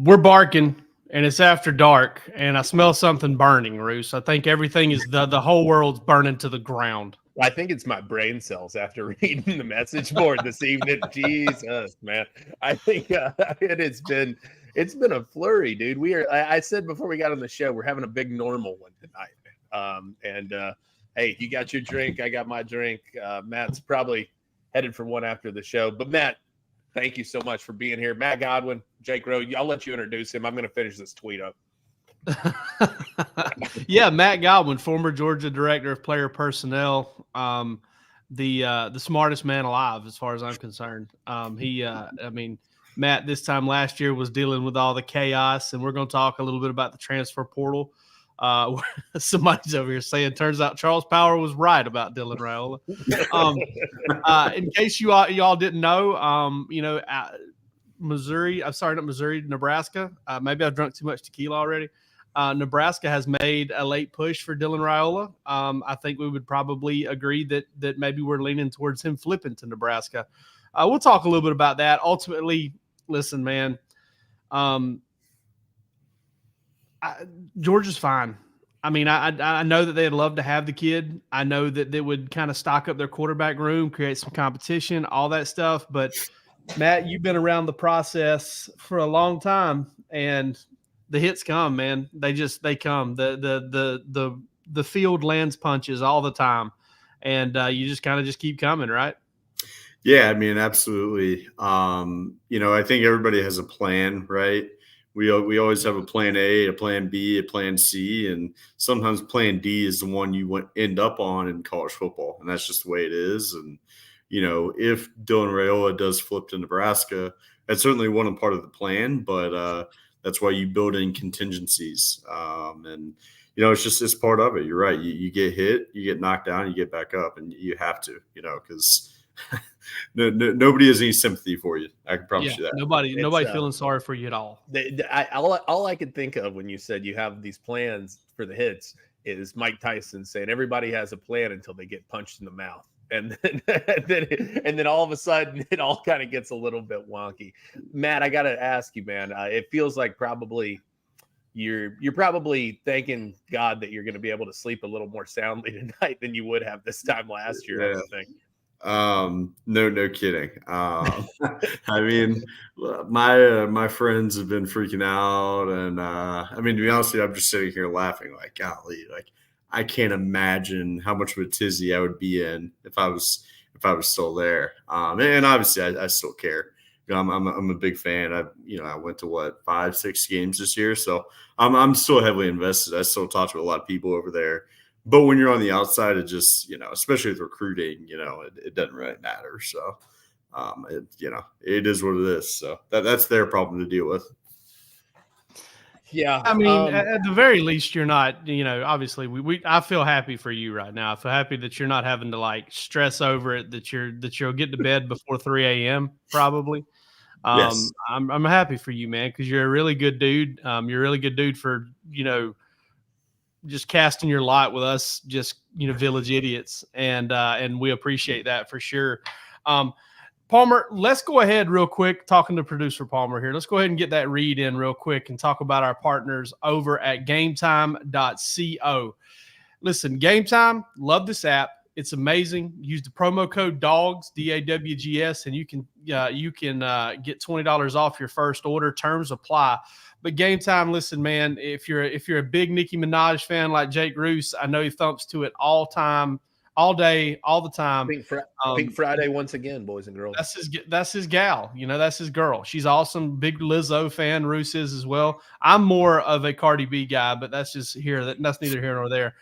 We're barking, and it's after dark, and I smell something burning, Roos. I think everything is the whole world's burning to the ground. I think it's my brain cells after reading the message board this evening. Jesus, man. I think it's been a flurry, dude. I said before we got on the show, we're having a big normal one tonight. Hey, you got your drink, I got my drink. Matt's probably headed for one after the show. But Matt, thank you so much for being here. Matt Godwin, Jake Rowe, I'll let you introduce him. I'm going to finish this tweet up. Yeah, Matt Godwin, former Georgia Director of Player Personnel, the smartest man alive as far as I'm concerned. Matt this time last year was dealing with all the chaos, and we're going to talk a little bit about the transfer portal. Somebody's over here saying, turns out Charles Power was right about Dylan Raiola. In case y'all didn't know, Nebraska. Maybe I've drunk too much tequila already. Nebraska has made a late push for Dylan Raiola. I think we would probably agree that maybe we're leaning towards him flipping to Nebraska. We'll talk a little bit about that. Ultimately, listen, man, Georgia's fine. I mean, I know that they'd love to have the kid. I know that they would kind of stock up their quarterback room, create some competition, all that stuff. But, Matt, you've been around the process for a long time, and the hits come, man. They come. The field lands punches all the time, and you just kind of keep coming, right? Yeah, I mean, absolutely. I think everybody has a plan, right? We always have a plan A, a plan B, a plan C, and sometimes plan D is the one you end up on in college football, and that's just the way it is. And if Dylan Raiola does flip to Nebraska, that's certainly one part of the plan, but that's why you build in contingencies. It's part of it. You're right. You get hit, you get knocked down, you get back up, and you have to, because nobody has any sympathy for you. I can promise you that. Nobody feeling sorry for you at all. All I could think of when you said you have these plans for the hits is Mike Tyson saying everybody has a plan until they get punched in the mouth. And then all of a sudden it all kind of gets a little bit wonky. Matt, I got to ask you, man, it feels like probably you're probably thanking God that you're going to be able to sleep a little more soundly tonight than you would have this time last year. Yeah. I think. No kidding. I mean, my friends have been freaking out, and to be honest with you, I'm just sitting here laughing like, golly, like I can't imagine how much of a tizzy I would be in if I was still there. And obviously I still care. I'm a big fan. I went to 5-6 games this year, so I'm still heavily invested. I still talk to a lot of people over there. But when you're on the outside, it just, especially with recruiting, it doesn't really matter. So, it is what it is. So that's their problem to deal with. Yeah. I mean, at the very least, you're not, obviously I feel happy for you right now. I feel happy that you're not having to stress over it, that you'll get to bed before 3 a.m. probably. Yes. I'm happy for you, man, because you're a really good dude. You're a really good dude for, just casting your lot with us, just, village idiots. And we appreciate that for sure. Palmer, let's go ahead real quick, talking to producer Palmer here. Let's go ahead and get that read in real quick and talk about our partners over at gametime.co. Listen, Game Time, love this app. It's amazing. Use the promo code DAWGS, DAWGS, and you can get $20 off your first order. Terms apply. But Game Time, listen, man, if you're a big Nicki Minaj fan like Jake Roos, I know he thumps to it all time, all day, all the time. Pink Friday once again, boys and girls. That's his gal. That's his girl. She's awesome. Big Lizzo fan. Roos is as well. I'm more of a Cardi B guy, but that's neither here nor there.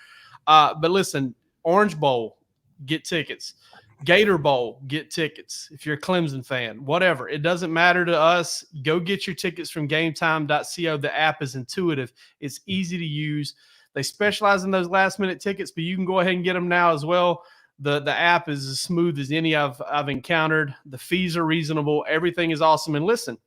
But listen, Orange Bowl, get tickets. Gator Bowl, get tickets. If you're a Clemson fan, whatever, it doesn't matter to us. Go get your tickets from gametime.co. The app is intuitive. It's easy to use. They specialize in those last-minute tickets, but you can go ahead and get them now as well. The app is as smooth as any I've encountered. The fees are reasonable. Everything is awesome. And listen,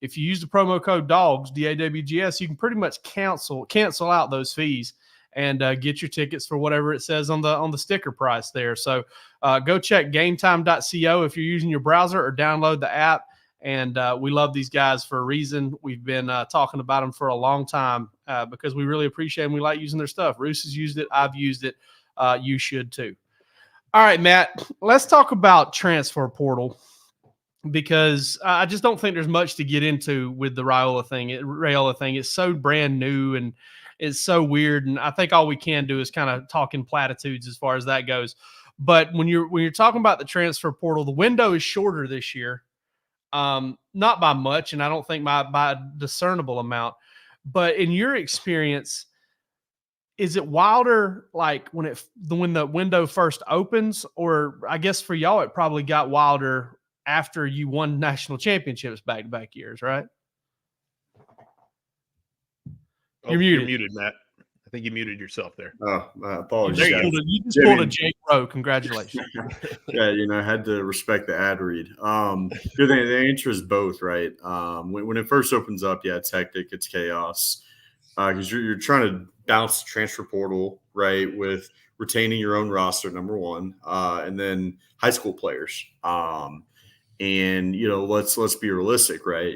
if you use the promo code DAWGS, DAWGS, you can pretty much cancel out those fees and get your tickets for whatever it says on the sticker price there. So go check gametime.co if you're using your browser, or download the app. And we love these guys for a reason. We've been talking about them for a long time because we really appreciate them. We like using their stuff. Roos has used it. I've used it. You should too. All right, Matt, let's talk about transfer portal, because I just don't think there's much to get into with the Raiola thing. It's so brand new and it's so weird. And I think all we can do is kind of talk in platitudes as far as that goes. But when you're talking about the transfer portal, the window is shorter this year. Not by much, and I don't think by a discernible amount. But in your experience, is it wilder like when the window first opens? Or I guess for y'all, it probably got wilder after you won national championships back-to-back years, right? You're muted, Matt. I think you muted yourself there. Oh, apologies. You just pulled a Jake Rowe. Congratulations. Yeah, I had to respect the ad read. The answer is both, right? When it first opens up, yeah, it's hectic, it's chaos, because you're trying to balance the transfer portal, right, with retaining your own roster, number one, and then high school players. And let's be realistic, right?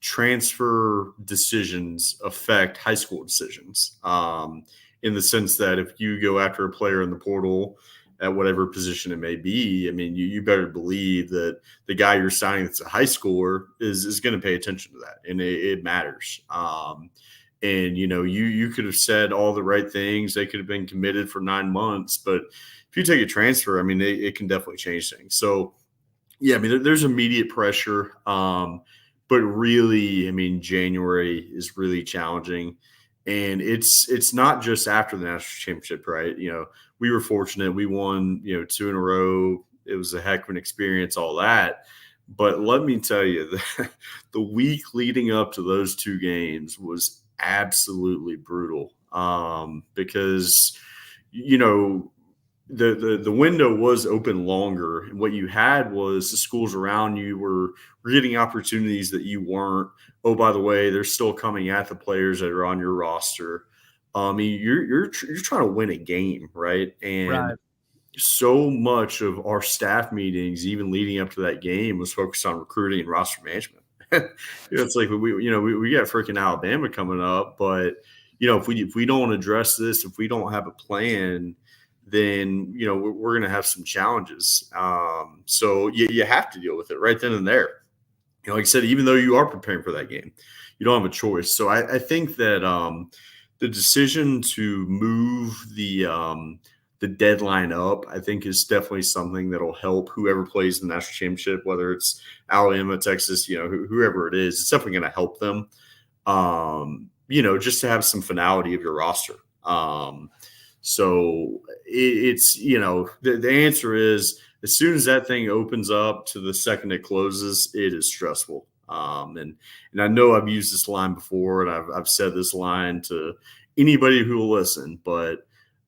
Transfer decisions affect high school decisions, in the sense that if you go after a player in the portal at whatever position it may be, I mean, you better believe that the guy you're signing that's a high schooler is going to pay attention to that, and it matters. And you could have said all the right things. They could have been committed for 9 months, but if you take a transfer, I mean, it can definitely change things. So, yeah, I mean, there's immediate pressure. But really, I mean, January is really challenging, and it's not just after the national championship, right? We were fortunate; we won, 2 in a row. It was a heck of an experience, all that. But let me tell you, the week leading up to those 2 games was absolutely brutal, because the window was open longer, and what you had was the schools around you were getting opportunities that you weren't. Oh, by the way, they're still coming at the players that are on your roster. You're trying to win a game, right? And so much of our staff meetings, even leading up to that game, was focused on recruiting and roster management. It's like we got freaking Alabama coming up, but if we don't address this, if we don't have a plan, then we're going to have some challenges. So you have to deal with it right then and there. Like I said, even though you are preparing for that game, you don't have a choice. So I think that the decision to move the deadline up, I think, is definitely something that'll help whoever plays the national championship, whether it's Alabama, Texas, whoever it is. It's definitely going to help them, just to have some finality of your roster. So it's, the answer is, as soon as that thing opens up to the second it closes, it is stressful. And I know I've used this line before, and I've said this line to anybody who will listen, but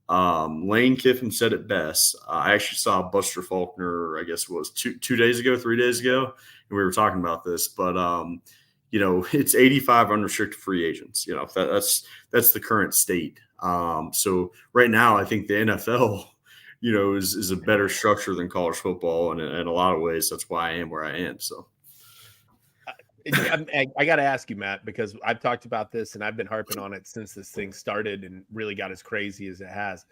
Lane Kiffin said it best. I actually saw Buster Faulkner, I guess it was 3 days ago, and we were talking about this, but it's 85 unrestricted free agents. That's the current state. So right now, I think the NFL, is a better structure than college football, and in a lot of ways, that's why I am where I am. So I got to ask you, Matt, because I've talked about this and I've been harping on it since this thing started and really got as crazy as it has.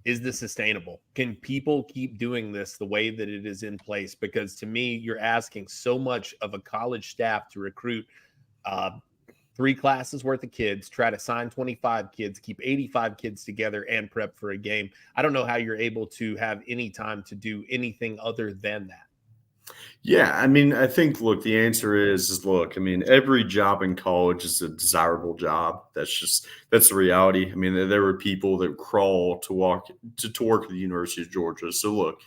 Is this sustainable? Can people keep doing this the way that it is in place? Because to me, you're asking so much of a college staff to recruit 3 classes worth of kids, try to sign 25 kids, keep 85 kids together, and prep for a game. I don't know how you're able to have any time to do anything other than that. Yeah, I mean, I think, look, the answer is every job in college is a desirable job. That's the reality. I mean, there were people that crawl to work at the University of Georgia. So look,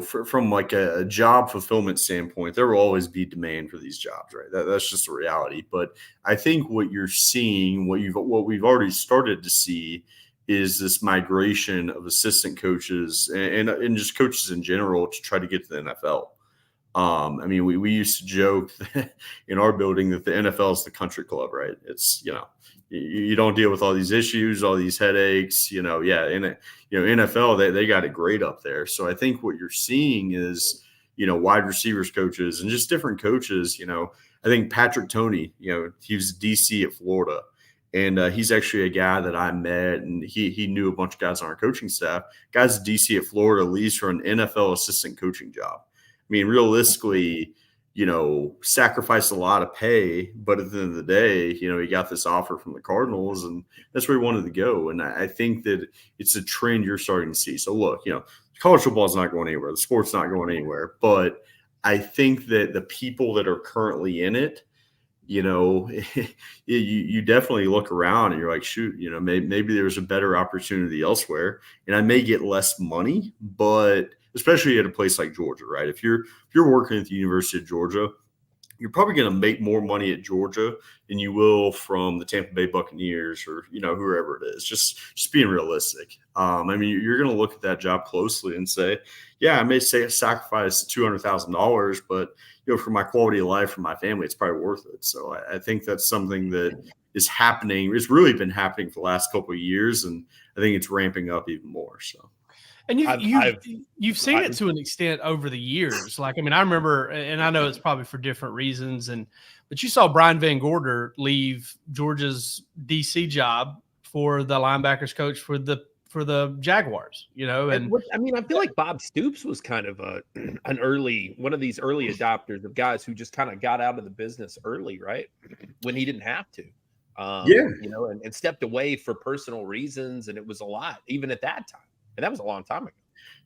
from like a job fulfillment standpoint, there will always be demand for these jobs, right? That's just a reality. But I think what you're seeing, what we've already started to see, is this migration of assistant coaches and just coaches in general to try to get to the NFL. I mean, we used to joke in our building that the NFL is the country club, right? It's, you don't deal with all these issues, all these headaches, NFL, they got it great up there. So I think what you're seeing is, wide receivers coaches and just different coaches. I think Patrick Toney, he was DC at Florida, and he's actually a guy that I met, and he knew a bunch of guys on our coaching staff. Guys DC at Florida leaves for an NFL assistant coaching job. I mean, realistically, sacrificed a lot of pay, but at the end of the day, he got this offer from the Cardinals, and that's where he wanted to go. And I think that it's a trend you're starting to see. So look, college football is not going anywhere. The sport's not going anywhere. But I think that the people that are currently in it, you definitely look around and you're like, shoot, maybe there's a better opportunity elsewhere, and I may get less money, but especially at a place like Georgia, right? If you're working at the University of Georgia, you're probably going to make more money at Georgia than you will from the Tampa Bay Buccaneers or, whoever it is. Just being realistic. I mean, you're going to look at that job closely and say, yeah, I may say sacrifice $200,000, but for my quality of life, for my family, it's probably worth it. So I think that's something that is happening. It's really been happening for the last couple of years, and I think it's ramping up even more. So. And you've seen it to an extent over the years. Like, I mean, I remember, and I know it's probably for different reasons, but you saw Brian Van Gorder leave Georgia's DC job for the linebackers coach for the Jaguars, and I mean, I feel like Bob Stoops was kind of one of these early adopters of guys who just kind of got out of the business early, right? When he didn't have to. And stepped away for personal reasons, and it was a lot, even at that time. And that was a long time ago.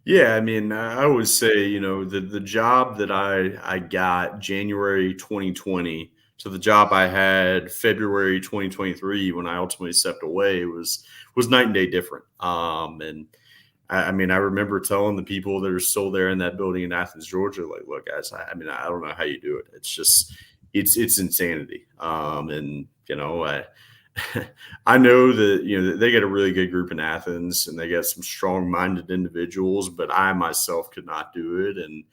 Yeah, I mean, I would say, the job that I got January 2020 to the job I had February 2023 when I ultimately stepped away was night and day different. And I mean, I remember telling the people that are still there in that building in Athens, Georgia, like, look, guys, I mean, I don't know how you do it. It's just, it's insanity. I know that, they get a really good group in Athens and they got some strong-minded individuals, but I myself could not do it. And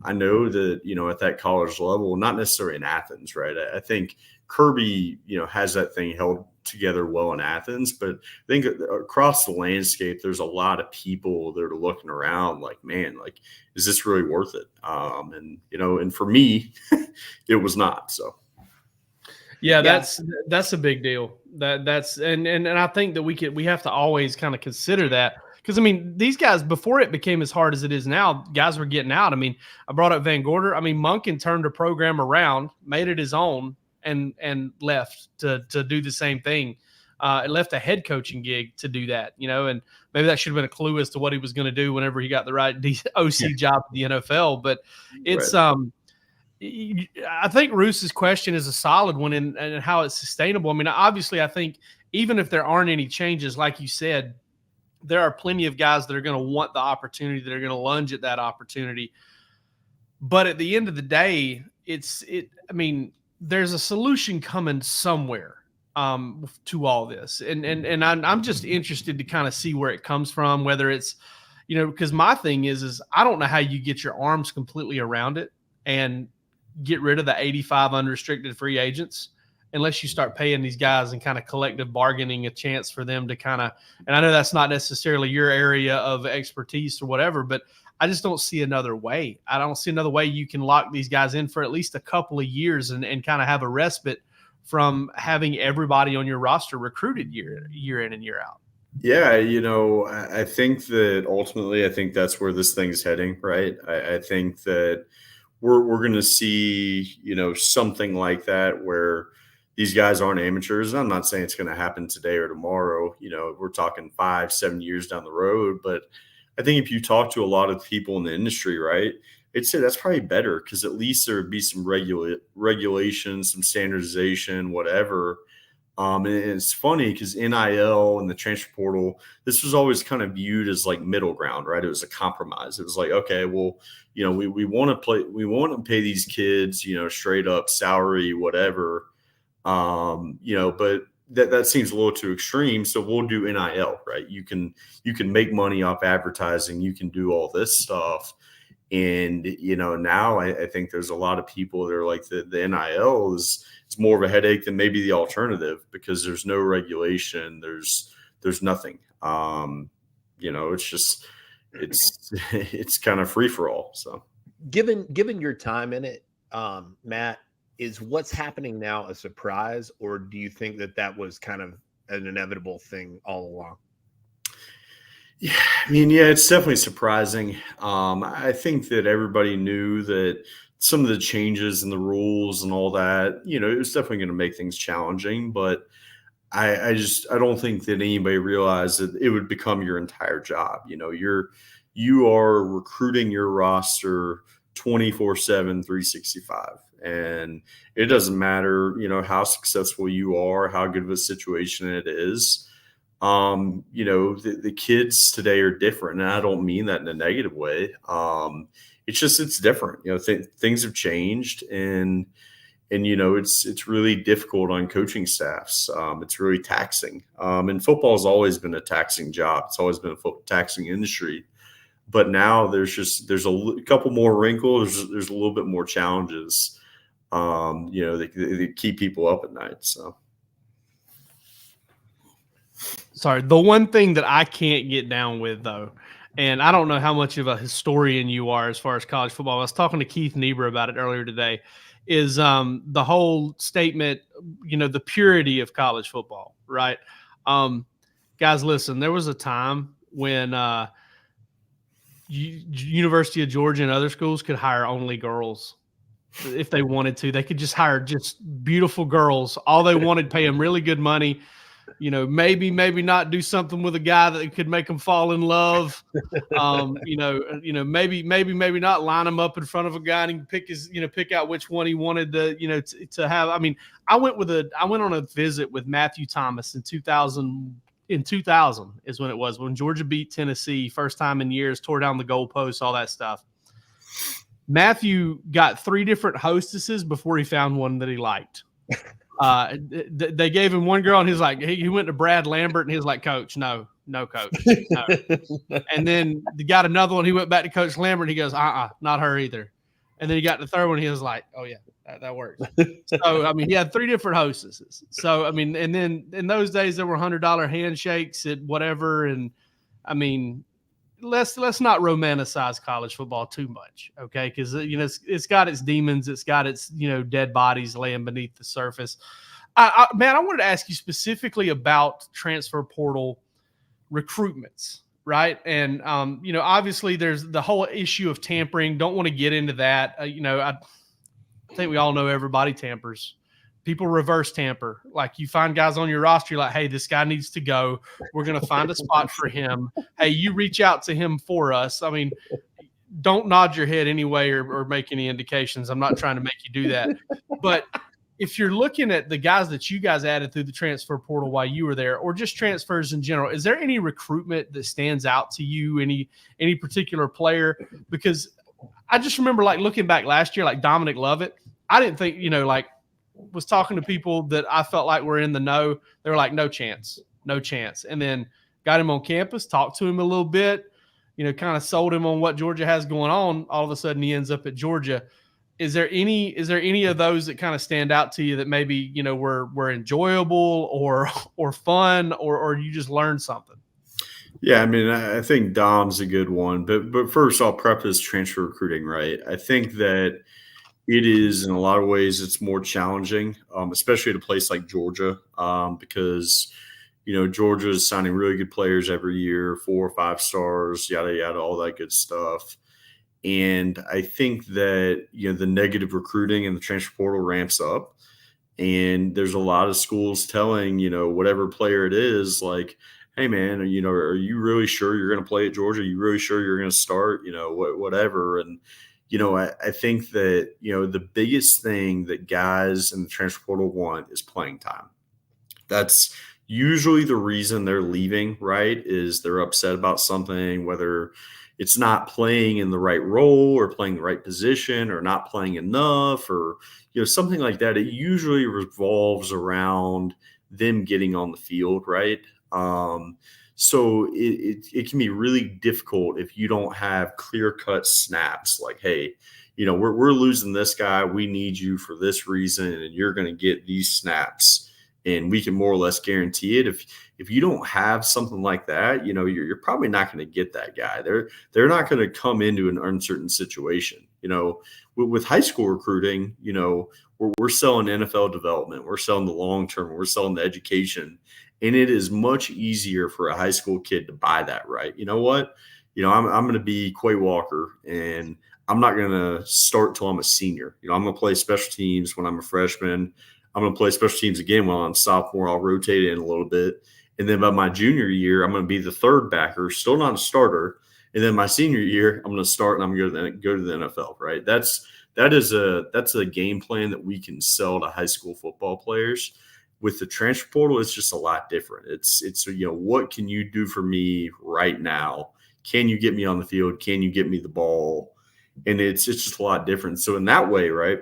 I know that, at that college level, not necessarily in Athens, right? I think Kirby, has that thing held together well in Athens, but I think across the landscape, there's a lot of people that are looking around like, man, like, is this really worth it? And for me, it was not. So. Yeah, that's a big deal. That's and I think that we have to always kind of consider that, because I mean, these guys, before it became as hard as it is now, guys were getting out. I mean, I brought up Van Gorder. I mean, Monken turned a program around, made it his own, and left to do the same thing. Left a head coaching gig to do that, and maybe that should have been a clue as to what he was going to do whenever he got the right OC job at the NFL. But it's right. I think Roos's question is a solid one, and how it's sustainable. I mean, obviously, I think even if there aren't any changes, like you said, there are plenty of guys that are going to want the opportunity, that are going to lunge at that opportunity. But at the end of the day, I mean, there's a solution coming somewhere to all this, and I'm just interested to kind of see where it comes from, whether it's, because my thing is I don't know how you get your arms completely around it and get rid of the 85 unrestricted free agents unless you start paying these guys and kind of collective bargaining a chance for them to kind of, and I know that's not necessarily your area of expertise or whatever, but I just don't see another way. I don't see another way you can lock these guys in for at least a couple of years and kind of have a respite from having everybody on your roster recruited year in and year out. Yeah, I think that ultimately, I think that's where this thing's heading, right? I think that we're going to see, something like that where these guys aren't amateurs. And I'm not saying it's going to happen today or tomorrow. We're talking 5-7 years down the road. But I think if you talk to a lot of people in the industry, right, I'd say that's probably better, because at least there would be some regulation, some standardization, whatever. And it's funny because NIL and the transfer portal, this was always kind of viewed as like middle ground, right? It was a compromise. It was like, okay, well, we want to pay these kids, straight up salary, whatever. But that seems a little too extreme. So we'll do NIL, right? You can make money off advertising. You can do all this stuff. And, now I think there's a lot of people that are like the NIL is more of a headache than maybe the alternative because there's no regulation. There's nothing. It's just, it's kind of free for all. So given your time in it, Matt, is what's happening now a surprise, or do you think that was kind of an inevitable thing all along? Yeah, it's definitely surprising. I think that everybody knew that some of the changes in the rules and all that, it was definitely going to make things challenging. But I don't think that anybody realized that it would become your entire job. You are recruiting your roster 24/7, 365. And it doesn't matter, how successful you are, how good of a situation it is. The kids today are different, and I don't mean that in a negative way. It's different. Things have changed, and it's really difficult on coaching staffs. It's really taxing. And football has always been a taxing job. It's always been a taxing industry. But now there's a couple more wrinkles. There's a little bit more challenges. They keep people up at night. So. Sorry, the one thing that I can't get down with, though, and I don't know how much of a historian you are as far as college football. I was talking to Keith Niebuhr about it earlier today, is the whole statement, the purity of college football, right? Guys, listen, there was a time when University of Georgia and other schools could hire only girls. If they wanted to, they could just hire just beautiful girls. All they wanted, pay them really good money. Maybe not do something with a guy that could make them fall in love. Maybe not line him up in front of a guy and pick out which one he wanted to have. I mean, I went on a visit with Matthew Thomas in 2000. In 2000 is when it was, when Georgia beat Tennessee, first time in years, tore down the goalposts, all that stuff. Matthew got 3 different hostesses before he found one that he liked. They gave him one girl, and he's like, he went to Brad Lambert, and he was like, Coach, no, coach, no. And then he got another one. He went back to Coach Lambert, and he goes, not her either. And then he got the third one. He was like, oh yeah, that works. So, he had 3 different hostesses. So, and then in those days there were $100 handshakes at whatever. And let's not romanticize college football too much, okay? Because it's got its demons, it's got its dead bodies laying beneath the surface. I wanted to ask you specifically about transfer portal recruitments, right? And obviously there's the whole issue of tampering. Don't want to get into that. I think we all know everybody tampers. People reverse tamper. Like, you find guys on your roster, you're like, hey, this guy needs to go. We're going to find a spot for him. Hey, you reach out to him for us. Don't nod your head anyway or make any indications. I'm not trying to make you do that. But if you're looking at the guys that you guys added through the transfer portal while you were there, or just transfers in general, is there any recruitment that stands out to you, any particular player? Because I just remember, like, looking back last year, like Dominic Lovett, I didn't think, was talking to people that I felt like were in the know. They were like, no chance. And then got him on campus, talked to him a little bit, kind of sold him on what Georgia has going on. All of a sudden he ends up at Georgia. Is there any of those that kind of stand out to you that maybe, were enjoyable or fun, or you just learned something? Yeah, I think Dom's a good one. But first, I'll preface transfer recruiting, right? I think that it is, in a lot of ways, it's more challenging, especially at a place like Georgia, because, Georgia is signing really good players every year, 4 or 5 stars, yada, yada, all that good stuff. And I think that, the negative recruiting and the transfer portal ramps up. And there's a lot of schools telling, whatever player it is, like, hey, man, are you really sure you're going to play at Georgia? Are you really sure you're going to start? Whatever. And, I think that, the biggest thing that guys in the transfer portal want is playing time. That's usually the reason they're leaving, right? Is they're upset about something, whether it's not playing in the right role or playing the right position or not playing enough or something like that. It usually revolves around them getting on the field, right? So it can be really difficult if you don't have clear-cut snaps like, hey, we're losing this guy. We need you for this reason, and you're going to get these snaps, and we can more or less guarantee it. If you don't have something like that, you're probably not going to get that guy. They're not going to come into an uncertain situation. With high school recruiting, we're selling NFL development, we're selling the long term, we're selling the education, and it is much easier for a high school kid to buy that. Right? You know what? I'm going to be Quay Walker, and I'm not going to start till I'm a senior. I'm going to play special teams when I'm a freshman. I'm going to play special teams again when I'm a sophomore. I'll rotate in a little bit. And then by my junior year, I'm going to be the third backer, still not a starter. And then my senior year, I'm going to start and I'm going to go to the NFL, right? That's a game plan that we can sell to high school football players. With the transfer portal, it's just a lot different. It's what can you do for me right now? Can you get me on the field? Can you get me the ball? And it's just a lot different. So in that way, right,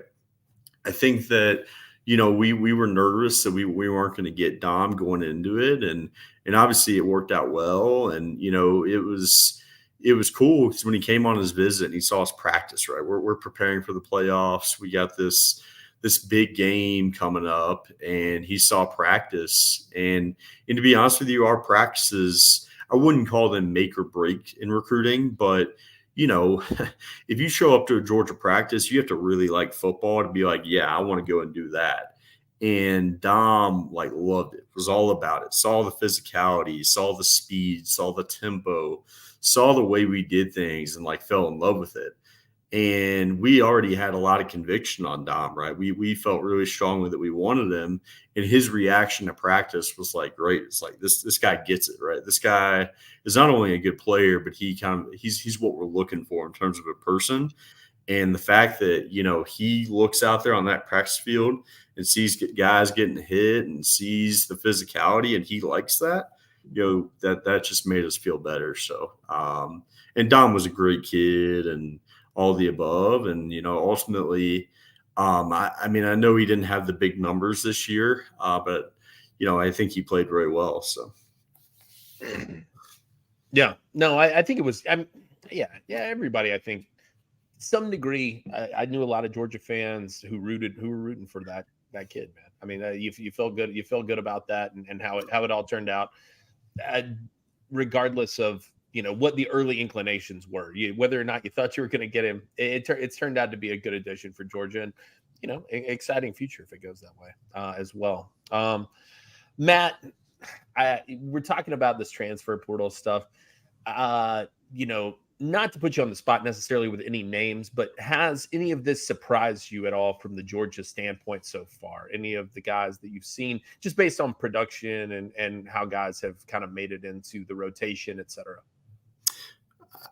I think that we were nervous that we weren't going to get Dom going into it, and obviously it worked out well, and it was cool because when he came on his visit and he saw us practice, right, we're preparing for the playoffs. We got this big game coming up, and he saw practice, and to be honest with you, our practices, I wouldn't call them make or break in recruiting, but if you show up to a Georgia practice, you have to really like football to be like, yeah, I want to go and do that. And Dom loved it, was all about it, saw the physicality, saw the speed, saw the tempo, saw the way we did things, and fell in love with it. And we already had a lot of conviction on Dom, right? We felt really strongly that we wanted him, and his reaction to practice was great. It's this guy gets it, right? This guy is not only a good player, but he's what we're looking for in terms of a person. And the fact that he looks out there on that practice field and sees guys getting hit and sees the physicality, and he likes that, that just made us feel better. So, and Dom was a great kid, and all the above. And, ultimately, I know he didn't have the big numbers this year, but, I think he played very well. So. Yeah, no, I think it was, everybody, I think some degree, I knew a lot of Georgia fans who were rooting for that kid, man. You felt good. You felt good about that and how it all turned out, regardless of, what the early inclinations were, whether or not you thought you were going to get him. It's turned out to be a good addition for Georgia, and exciting future if it goes that way as well. Matt, we're talking about this transfer portal stuff. Not to put you on the spot necessarily with any names, but has any of this surprised you at all from the Georgia standpoint so far? Any of the guys that you've seen just based on production and how guys have kind of made it into the rotation, et cetera?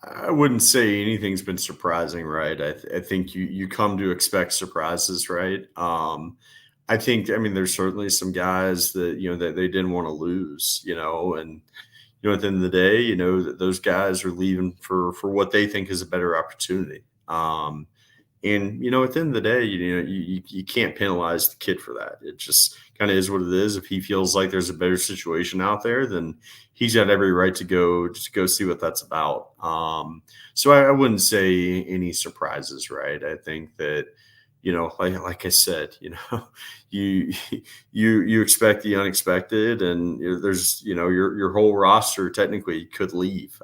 I wouldn't say anything's been surprising, right? I think you come to expect surprises, right? I think, there's certainly some guys that, that they didn't want to lose, and, at the end of the day, that those guys are leaving for what they think is a better opportunity. And, at the end of the day, you can't penalize the kid for that. It just kind of is what it is. If he feels like there's a better situation out there, then he's got every right to go see what that's about. So I wouldn't say any surprises, right? I think that, like I said, you expect the unexpected, and there's, your whole roster technically could leave.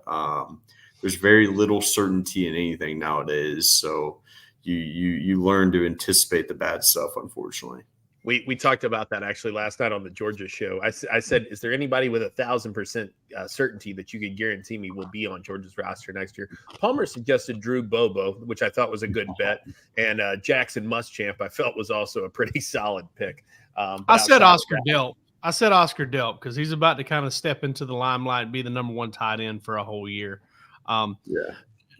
There's very little certainty in anything nowadays. So you learn to anticipate the bad stuff, unfortunately. We talked about that actually last night on the Georgia show. I said, is there anybody with 1,000% certainty that you could guarantee me will be on Georgia's roster next year? Palmer suggested Drew Bobo, which I thought was a good bet. And Jackson Muschamp, I felt was also a pretty solid pick. I said Oscar Delp. I said Oscar Delp because he's about to kind of step into the limelight and be the number one tight end for a whole year.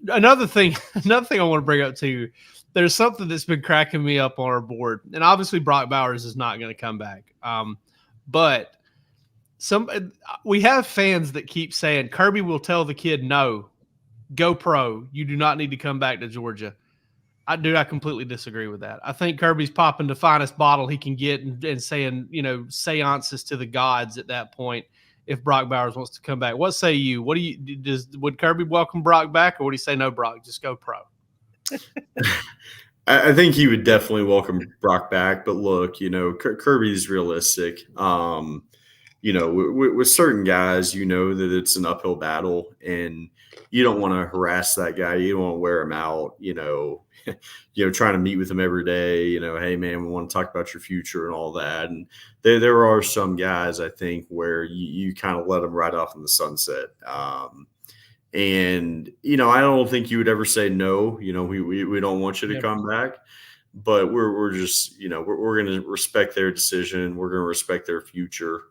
Another thing I want to bring up too, there's something that's been cracking me up on our board, and obviously Brock Bowers is not going to come back. But we have fans that keep saying Kirby will tell the kid, no, go pro. You do not need to come back to Georgia. I completely disagree with that. I think Kirby's popping the finest bottle he can get and saying, seances to the gods at that point if Brock Bowers wants to come back. What say you? Would Kirby welcome Brock back, or would he say, no, Brock, just go pro? I think he would definitely welcome Brock back. But look, Kirby's realistic. With certain guys, that it's an uphill battle, and you don't want to harass that guy. You don't want to wear him out, trying to meet with him every day, hey man, we want to talk about your future and all that. And there are some guys, I think, where you kind of let them ride off in the sunset. And I don't think you would ever say no, we don't want you to come back, but we're just, we're going to respect their decision. We're going to respect their future.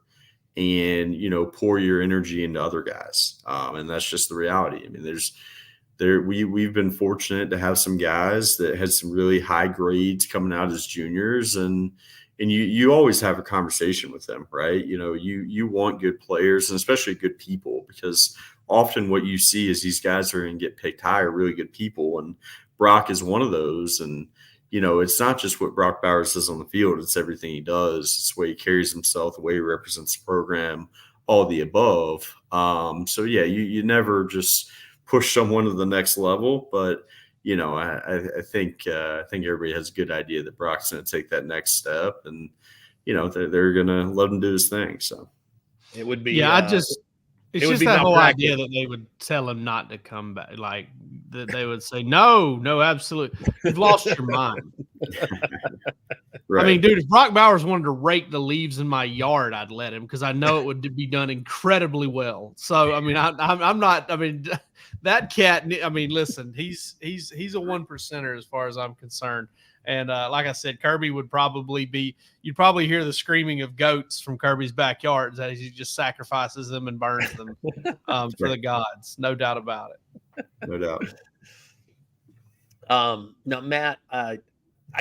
And pour your energy into other guys, and that's just the reality. I mean, we've been fortunate to have some guys that had some really high grades coming out as juniors, and you always have a conversation with them, right? You want good players and especially good people, because often what you see is these guys are going to get picked high are really good people, and Brock is one of those. And it's not just what Brock Bowers does on the field. It's everything he does. It's the way he carries himself, the way he represents the program, all the above. So, yeah, you never just push someone to the next level. But, I think everybody has a good idea that Brock's going to take that next step. And, they're going to let him do his thing. So it would be – yeah, it's just that whole idea that they would tell him not to come back, like that they would say, no, absolutely. You've lost your mind. Right. I mean, dude, if Brock Bowers wanted to rake the leaves in my yard, I'd let him, because I know it would be done incredibly well. So, I mean, I'm not. I mean, that cat. I mean, listen, he's a 1%er as far as I'm concerned. And like I said, Kirby would probably be – you'd probably hear the screaming of goats from Kirby's backyard as he just sacrifices them and burns them for the gods. No doubt about it. No doubt. Now, Matt, I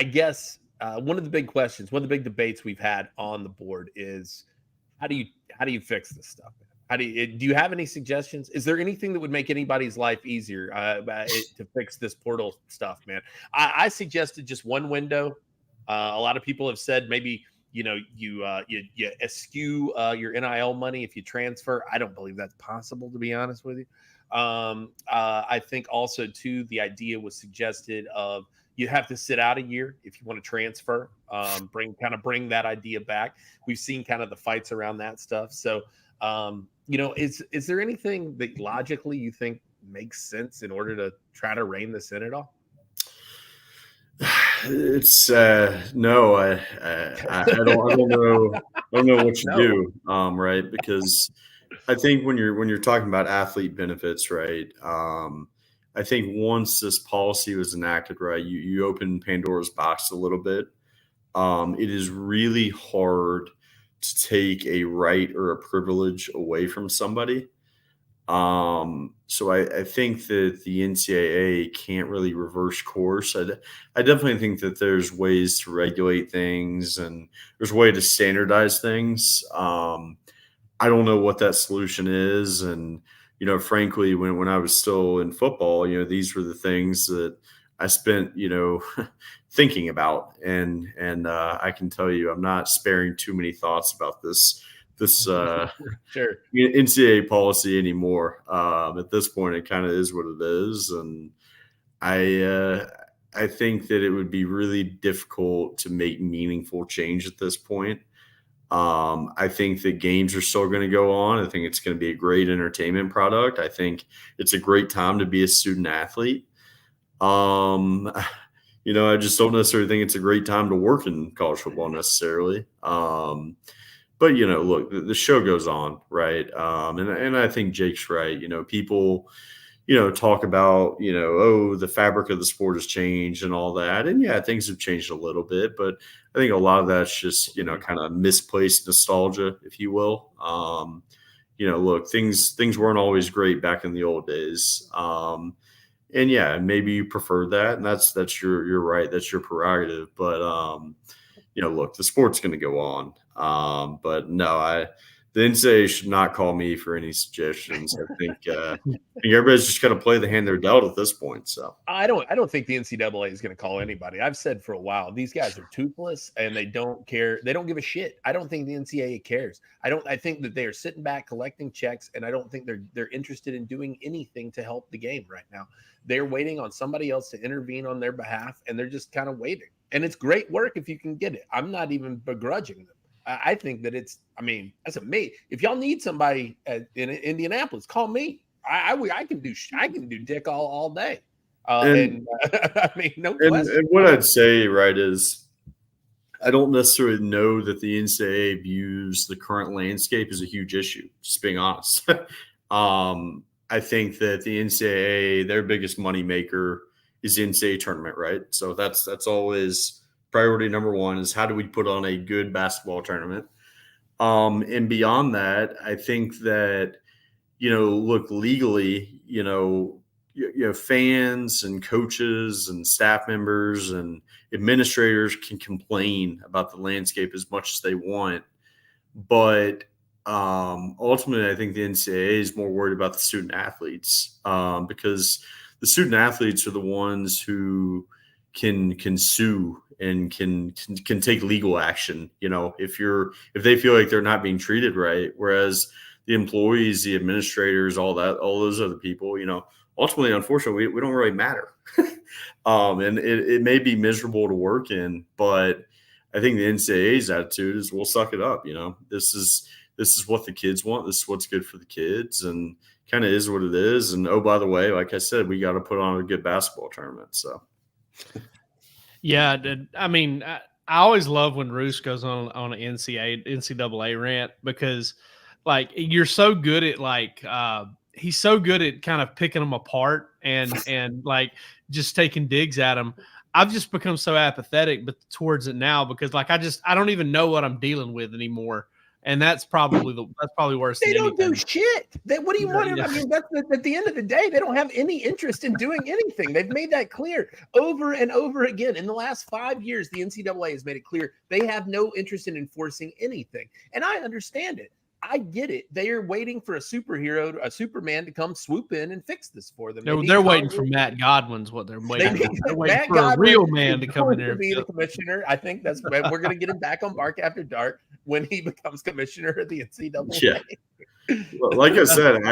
guess one of the big questions, one of the big debates we've had on the board is how do you fix this stuff? Do you have any suggestions? Is there anything that would make anybody's life easier to fix this portal stuff, man? I suggested just one window. A lot of people have said maybe you eschew your NIL money if you transfer. I don't believe that's possible, to be honest with you. I think also too the idea was suggested of you have to sit out a year if you want to transfer. Bring that idea back. We've seen kind of the fights around that stuff. So. Is there anything that logically you think makes sense in order to try to rein this in at all? It's no, I don't know. I don't know what you do, right? Because I think when you're talking about athlete benefits, right? I think once this policy was enacted, right, you open Pandora's box a little bit. It is really hard to take a right or a privilege away from somebody. So I think that the NCAA can't really reverse course. I definitely think that there's ways to regulate things and there's a way to standardize things. I don't know what that solution is. And, frankly, when I was still in football, these were the things that I spent, thinking about, and I can tell you, I'm not sparing too many thoughts about this sure. NCAA policy anymore. At this point, it kind of is what it is, and I think that it would be really difficult to make meaningful change at this point. I think the games are still going to go on. I think it's going to be a great entertainment product. I think it's a great time to be a student athlete. I just don't necessarily think it's a great time to work in college football necessarily. But, look, the show goes on, right? And I think Jake's right. People, talk about, the fabric of the sport has changed and all that. And, yeah, things have changed a little bit. But I think a lot of that's just, kind of misplaced nostalgia, if you will. Look, things weren't always great back in the old days. And yeah, maybe you prefer that, and that's you're right. That's your prerogative. But look, the sport's going to go on. But no, the NCAA should not call me for any suggestions. I think everybody's just got to play the hand they're dealt at this point. So I don't think the NCAA is going to call anybody. I've said for a while, these guys are toothless and they don't care. They don't give a shit. I don't think the NCAA cares. I think that they are sitting back collecting checks, and I don't think they're interested in doing anything to help the game right now. They're waiting on somebody else to intervene on their behalf, and they're just kind of waiting. And it's great work if you can get it. I'm not even begrudging them. I think that that's amazing. If y'all need somebody in Indianapolis, call me. I can do dick all day. No question. And what I'd say, right, is I don't necessarily know that the NCAA views the current landscape as a huge issue, just being honest. I think that the NCAA, their biggest moneymaker is the NCAA tournament, right? So that's always priority number one, is how do we put on a good basketball tournament? And beyond that, I think that, look, legally, fans and coaches and staff members and administrators can complain about the landscape as much as they want. But ultimately, I think the NCAA is more worried about the student athletes, because the student athletes are the ones who can sue and can take legal action, if they feel like they're not being treated right. Whereas the employees, the administrators, all those other people, ultimately, unfortunately, we don't really matter. And it may be miserable to work in, but I think the NCAA's attitude is we'll suck it up. This is what the kids want. This is what's good for the kids, and kind of is what it is. And oh, by the way, like I said, we got to put on a good basketball tournament. So. Yeah, I always love when Roos goes on an NCAA rant, because like you're so good at he's so good at kind of picking them apart and like just taking digs at them. I've just become so apathetic towards it now, because like I don't even know what I'm dealing with anymore. And that's probably worse. They than don't anything. do shit. What do you want? Yeah. That's at the end of the day, they don't have any interest in doing anything. They've made that clear over and over again. In the last 5 years, the NCAA has made it clear they have no interest in enforcing anything. And I understand it. I get it. They are waiting for a Superman to come swoop in and fix this for them. They're waiting for Matt Godwin's what they're waiting for. They're waiting for a real man to come in there to be the commissioner. I think that's we're going to get him back on Bark After Dark when he becomes commissioner of the NCAA. Yeah. Well, like I said,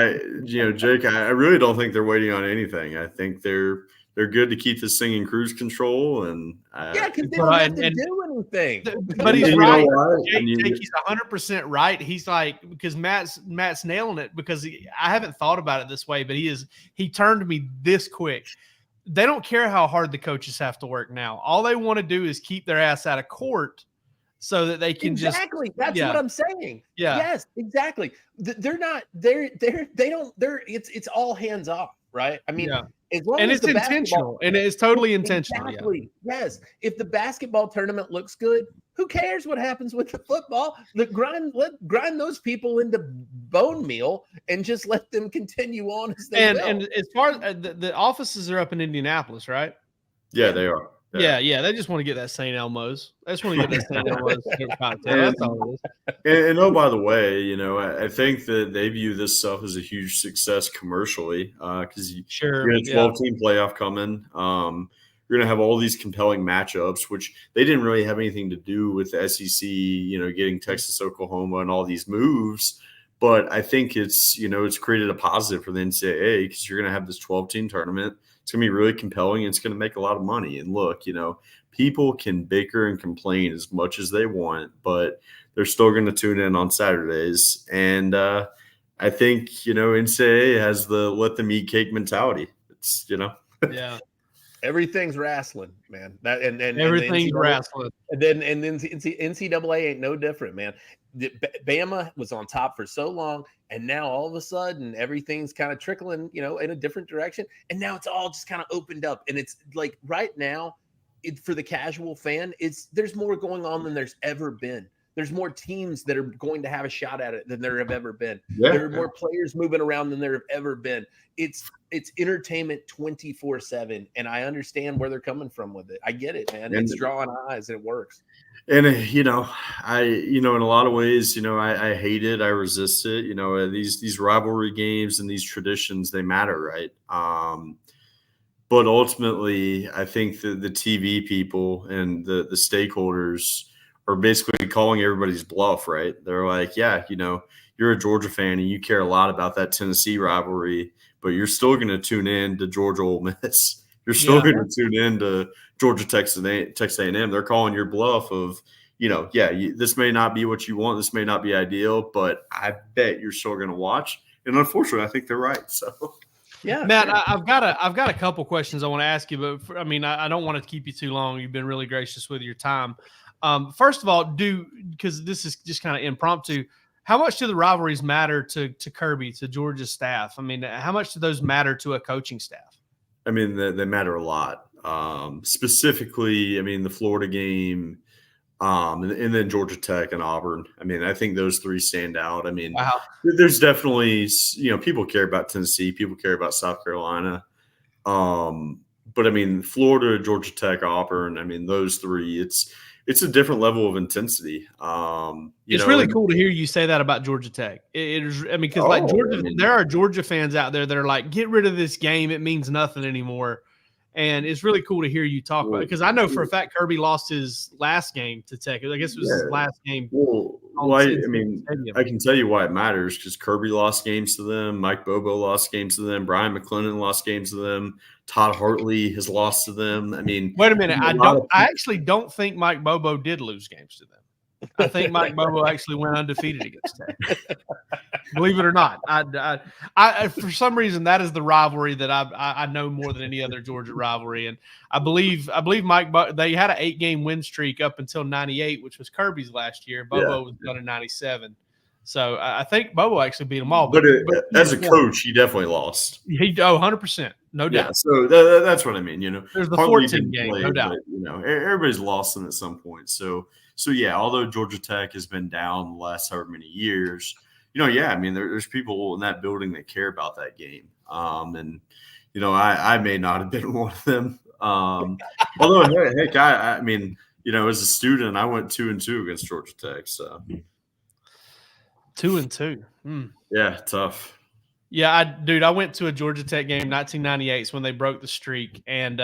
Jake, I really don't think they're waiting on anything. I think they're good to keep this thing in cruise control, and because they don't have to do anything. But he's right. Jake, he's 100% right. He's like, because Matt's nailing it, because I haven't thought about it this way, but he turned to me this quick. They don't care how hard the coaches have to work now. All they want to do is keep their ass out of court, so that they can That's what I'm saying. Yeah. Yes, exactly. It's all hands off, right? As long as it's intentional, and it's totally intentional. Exactly. Yeah. Yes. If the basketball tournament looks good, who cares what happens with the football? Grind those people into bone meal and just let them continue on as they will. And as far as the offices are up in Indianapolis, right? Yeah, they are. Yeah. They just want to get that St. Elmo's. They just want to get that St. Elmo's cocktail. That's all it is. And oh, by the way, I think that they view this stuff as a huge success commercially, because you're going to 12-team playoff coming. You're going to have all these compelling matchups, which they didn't really have anything to do with the SEC, getting Texas, Oklahoma, and all these moves. But I think it's created a positive for the NCAA, because you're going to have this 12-team tournament. It's going to be really compelling, and it's going to make a lot of money. And look, people can bicker and complain as much as they want, but they're still going to tune in on Saturdays. And I think, NCAA has the let them eat cake mentality. It's, Yeah. Everything's wrestling, man. Everything's wrestling. And then NCAA ain't no different, man. Bama was on top for so long, and now all of a sudden everything's kind of trickling, in a different direction. And now it's all just kind of opened up. And it's like right now, for the casual fan, there's more going on than there's ever been. There's more teams that are going to have a shot at it than there have ever been. Yeah. There are more players moving around than there have ever been. It's it's entertainment 24/7, and I understand where they're coming from with it. I get it, man. It's drawing eyes, and it works. And in a lot of ways, I hate it. I resist it. These rivalry games and these traditions, they matter, right? But ultimately, I think the TV people and the stakeholders are basically calling everybody's bluff, right? They're like, yeah, you're a Georgia fan and you care a lot about that Tennessee rivalry, but you're still going to tune in to Georgia Ole Miss. You're still going to tune in to Georgia Texas A&M. They're calling your bluff of, this may not be what you want. This may not be ideal, but I bet you're still going to watch. And unfortunately, I think they're right. So, yeah, Matt, sure. I've got a couple questions I want to ask you, but I don't want to keep you too long. You've been really gracious with your time. First of all, because this is just kind of impromptu, how much do the rivalries matter to Kirby, to Georgia's staff? How much do those matter to a coaching staff? They matter a lot. Specifically, the Florida game, and then Georgia Tech and Auburn. I think those three stand out. Wow. There's definitely, people care about Tennessee, people care about South Carolina. But Florida, Georgia Tech, Auburn, those three, it's a different level of intensity. It's really cool to hear you say that about Georgia Tech. It is, because Georgia, there are Georgia fans out there that are like, get rid of this game. It means nothing anymore. And it's really cool to hear you talk about it, because I know for a fact Kirby lost his last game to Tech. I guess it was his last game. I can tell you why it matters, because Kirby lost games to them. Mike Bobo lost games to them. Brian McClendon lost games to them. Todd Hartley has lost to them. Wait a minute. I actually don't think Mike Bobo did lose games to them. I think Mike Bobo actually went undefeated against Tech. Believe it or not, I for some reason that is the rivalry that I know more than any other Georgia rivalry, and I believe they had an 8-game win streak up until '98, which was Kirby's last year. Bobo was done in '97, so I think Bobo actually beat them all. But as a coach, he definitely lost. 100%, no doubt. Yeah, so that's what I mean. There's the 14 game, no doubt. But, everybody's lost them at some point. So yeah, although Georgia Tech has been down the last however many years, there's people in that building that care about that game. And I may not have been one of them. Although heck, as a student, I went 2-2 against Georgia Tech. So 2-2. Yeah, tough. Yeah, I went to a Georgia Tech game, 1998, when they broke the streak, and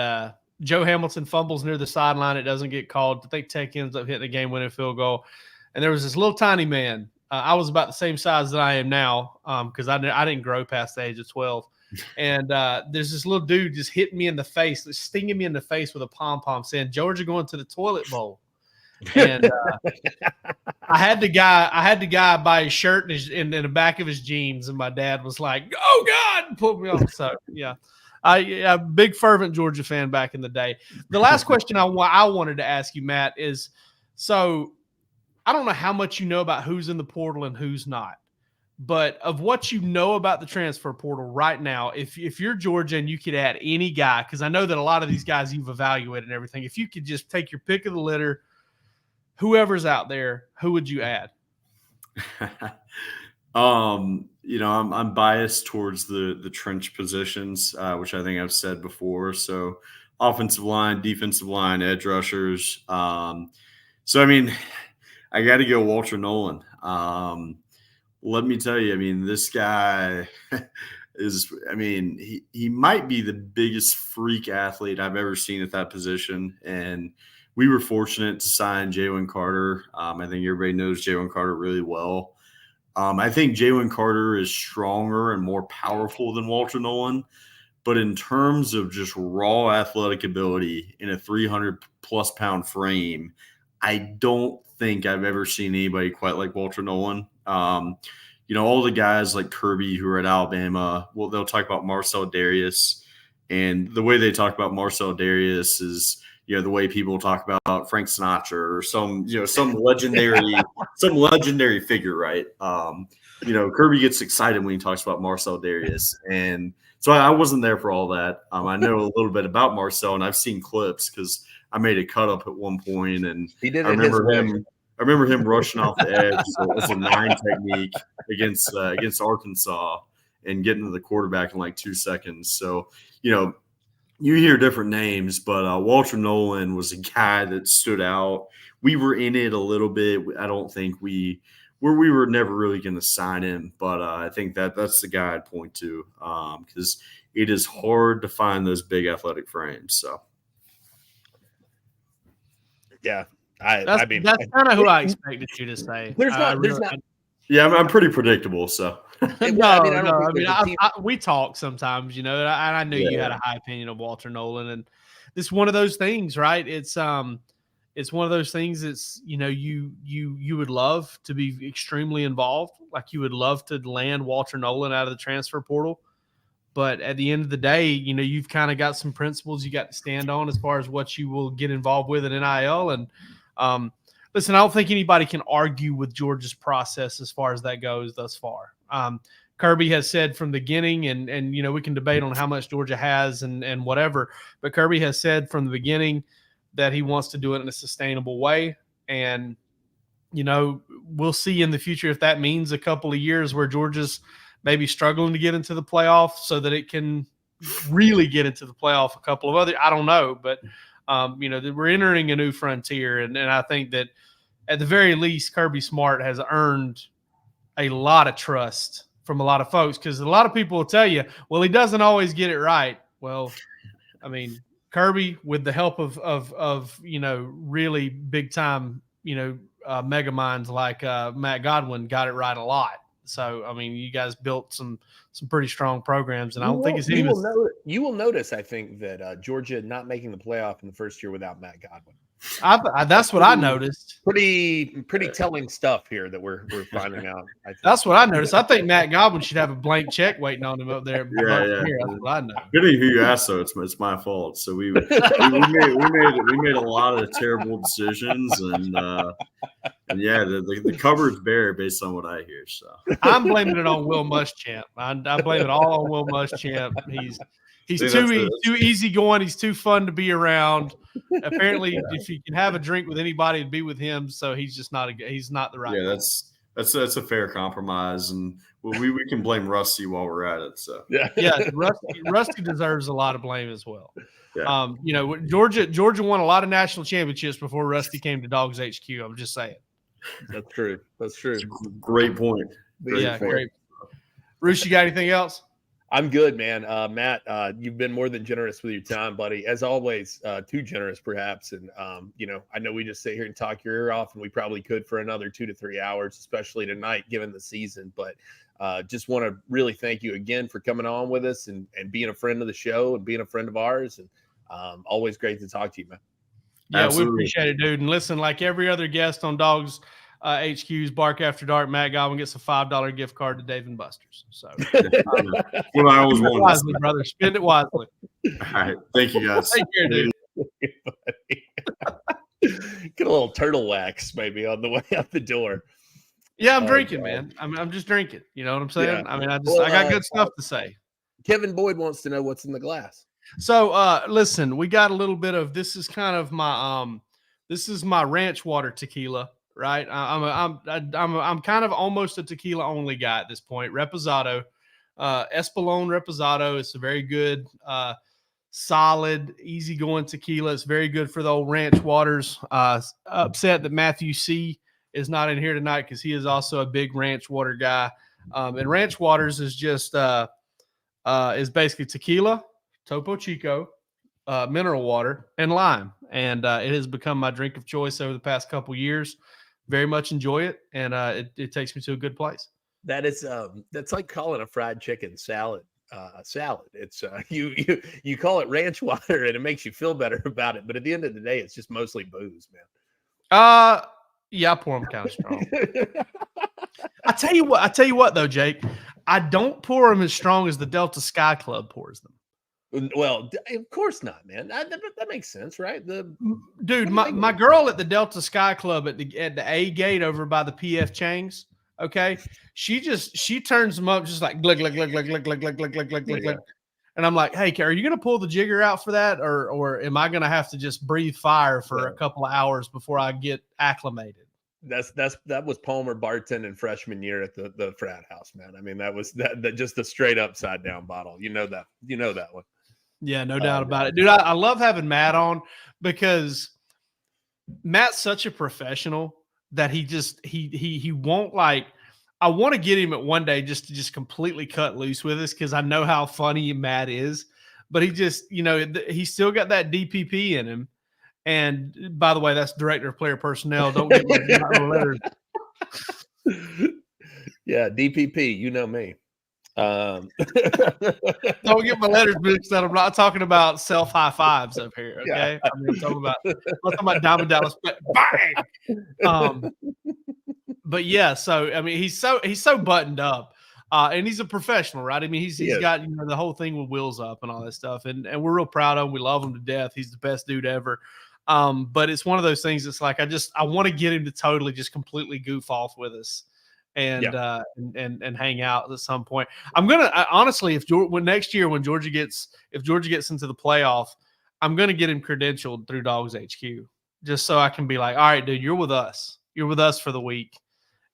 Joe Hamilton fumbles near the sideline. It doesn't get called. I think Tech ends up hitting a game-winning field goal. And there was this little tiny man. I was about the same size that I am now, because I didn't grow past the age of 12. And there's this little dude just hitting me in the face, stinging me in the face with a pom-pom, saying, "Georgia going to the toilet bowl." And I had the guy buy his shirt in the back of his jeans, and my dad was like, "Oh God," and pulled me off. So yeah. A big fervent Georgia fan back in the day. The last question I wanted to ask you, Matt, is, so I don't know how much you know about who's in the portal and who's not, but of what you know about the transfer portal right now, if you're Georgia and you could add any guy, because I know that a lot of these guys you've evaluated and everything, if you could just take your pick of the litter, whoever's out there, who would you add? I'm biased towards the trench positions, which I think I've said before. So offensive line, defensive line, edge rushers. I got to go Walter Nolan. Let me tell you, this guy is, he might be the biggest freak athlete I've ever seen at that position. And we were fortunate to sign Jalen Carter. I think everybody knows Jalen Carter really well. I think Jalen Carter is stronger and more powerful than Walter Nolan, but in terms of just raw athletic ability in a 300-plus pound frame, I don't think I've ever seen anybody quite like Walter Nolan. All the guys like Kirby who are at Alabama, they'll talk about Marcel Darius, and the way they talk about Marcel Darius is, the way people talk about Frank Sinatra or some legendary figure, right? Kirby gets excited when he talks about Marcel Darius. And so I wasn't there for all that. I know a little bit about Marcel, and I've seen clips because I made a cut up at one point, and he did. I remember him rushing off the edge. So it's a 9 technique against Arkansas. and getting to the quarterback in like 2 seconds. So, you hear different names, but Walter Nolan was a guy that stood out. We were in it a little bit. I don't think we were never really going to sign him, but I think that's the guy I'd point to because it is hard to find those big athletic frames. So, yeah, that's kind of who I expected you to say. There's not. Yeah, I'm pretty predictable. So, we talk sometimes, and I knew you had a high opinion of Walter Nolan, and this is one of those things, right? It's one of those things that's, you would love to be extremely involved. Like you would love to land Walter Nolan out of the transfer portal. But at the end of the day, you've kind of got some principles you got to stand on as far as what you will get involved with in NIL. And listen, I don't think anybody can argue with Georgia's process as far as that goes thus far. Kirby has said from the beginning, and we can debate on how much Georgia has and whatever, but Kirby has said from the beginning that he wants to do it in a sustainable way. And, we'll see in the future if that means a couple of years where Georgia's maybe struggling to get into the playoff so that it can really get into the playoff a couple of other, I don't know, but we're entering a new frontier. And I think that at the very least, Kirby Smart has earned a lot of trust from a lot of folks, because a lot of people will tell you, well, he doesn't always get it right. Well, I mean, Kirby, with the help of really big time, mega minds like Matt Godwin, got it right a lot. So, I mean, you guys built some pretty strong programs, and I don't think it's even. You will notice, I think, that Georgia not making the playoff in the first year without Matt Godwin. That's what I noticed. Pretty telling stuff here that we're finding out. That's what I noticed. I think Matt Godwin should have a blank check waiting on him up there. Yeah. That's what I know. Good who you asked, though. It's my fault. So we made a lot of terrible decisions, and yeah, the cupboard's bare based on what I hear. So I'm blaming it on Will Muschamp. I blame it all on Will Muschamp. He's too easygoing. He's too fun to be around. Apparently, if you can have a drink with anybody, it'd be with him. So he's just he's not the right. Yeah, that's a fair compromise, and we can blame Rusty while we're at it. So yeah, Rusty deserves a lot of blame as well. Yeah. Georgia won a lot of national championships before Rusty came to DawgsHQ. I'm just saying. That's true. Great point. Great. Bruce, you got anything else? I'm good, man. Matt, you've been more than generous with your time, buddy. As always, too generous, perhaps. And, I know we just sit here and talk your ear off, and we probably could for another 2 to 3 hours, especially tonight, given the season. But just want to really thank you again for coming on with us and being a friend of the show and being a friend of ours. And always great to talk to you, man. Yeah, Absolutely. We appreciate it, dude. And listen, like every other guest on Dogs HQ's Bark After Dark, Matt Godwin gets a $5 gift card to Dave & Buster's. So, what I always want, wisely, brother. Spend it wisely. All right, thank you guys. Take care, dude. Get a little turtle wax maybe on the way out the door. Yeah, I'm drinking, man. I'm just drinking. You know what I'm saying? Yeah. I mean, I got good stuff to say. Kevin Boyd wants to know what's in the glass. So, listen, we got a little bit of this. Is kind of my this is my ranch water tequila. Right, I'm kind of almost a tequila only guy at this point. Reposado, Espolón Reposado. It's a very good, solid, easygoing tequila. It's very good for the old ranch waters. Upset that Matthew C is not in here tonight because he is also a big ranch water guy. And ranch waters is just is basically tequila, Topo Chico, mineral water, and lime. And it has become my drink of choice over the past couple years. Very much enjoy it, and it takes me to a good place. That's like calling a fried chicken salad salad. It's you call it ranch water, and it makes you feel better about it. But at the end of the day, it's just mostly booze, man. Yeah, I pour them kind of strong. I tell you what, though, Jake, I don't pour them as strong as the Delta Sky Club pours them. Well, of course not, man. That makes sense, right? My girl at the Delta Sky Club at the A gate over by the PF Chang's, okay, she turns them up just like glug glug glug glug glug glug glug glug glug glug glug. And I'm like, hey, are you gonna pull the jigger out for that, or am I gonna have to just breathe fire for a couple of hours before I get acclimated? That was Palmer bartending freshman year at the frat house, man. I mean, that was that just a straight upside down bottle. You know that one. Yeah, no doubt about it, dude. I love having Matt on because Matt's such a professional that he won't like. I want to get him at one day just to completely cut loose with us because I know how funny Matt is. But he just, he's still got that DPP in him. And by the way, that's Director of Player Personnel. Don't get my letters. Yeah, DPP, you know me. Don't get my letters mixed up. I'm not talking about self high fives up here. Okay, yeah. I'm talking about Diamond Dallas. Bang. But yeah, so I mean, he's so buttoned up, and he's a professional, right? I mean, he's got the whole thing with wheels up and all that stuff, and we're real proud of him. We love him to death. He's the best dude ever. But it's one of those things. It's like I want to get him to totally just completely goof off with us. And hang out at some point. I'm gonna honestly, if Georgia gets into the playoff, I'm gonna get him credentialed through DawgsHQ just so I can be like, all right, dude, you're with us for the week,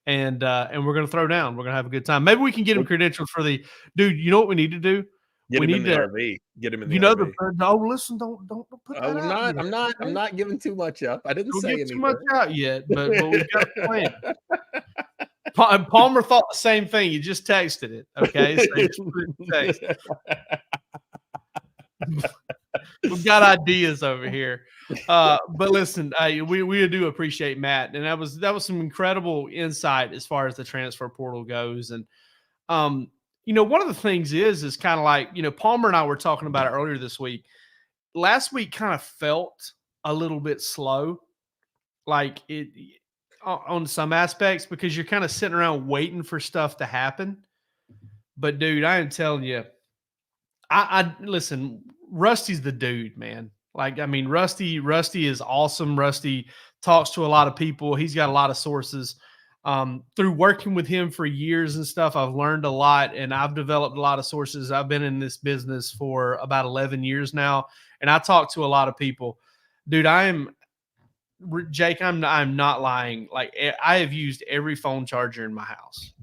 and we're gonna throw down. We're gonna have a good time. Maybe we can get him credentialed for the dude. You know what we need to do? Get him in the RV. Get him in the RV. No, listen, don't put that out. I'm not giving too much up. I didn't say anything. Too much out yet, but we've got a plan. Palmer thought the same thing. You just texted it. Okay. So we've got ideas over here. But listen, we do appreciate Matt. And that was some incredible insight as far as the transfer portal goes. And, one of the things is kind of like, Palmer and I were talking about it earlier this week. Last week kind of felt a little bit slow. Like it on some aspects because you're kind of sitting around waiting for stuff to happen. But dude, I am telling you, I listen, Rusty's the dude, man. Like, I mean, Rusty is awesome. Rusty talks to a lot of people. He's got a lot of sources. Through working with him for years and stuff, I've learned a lot and I've developed a lot of sources. I've been in this business for about 11 years now. And I talk to a lot of people, dude. Jake, I'm not lying. Like, I have used every phone charger in my house.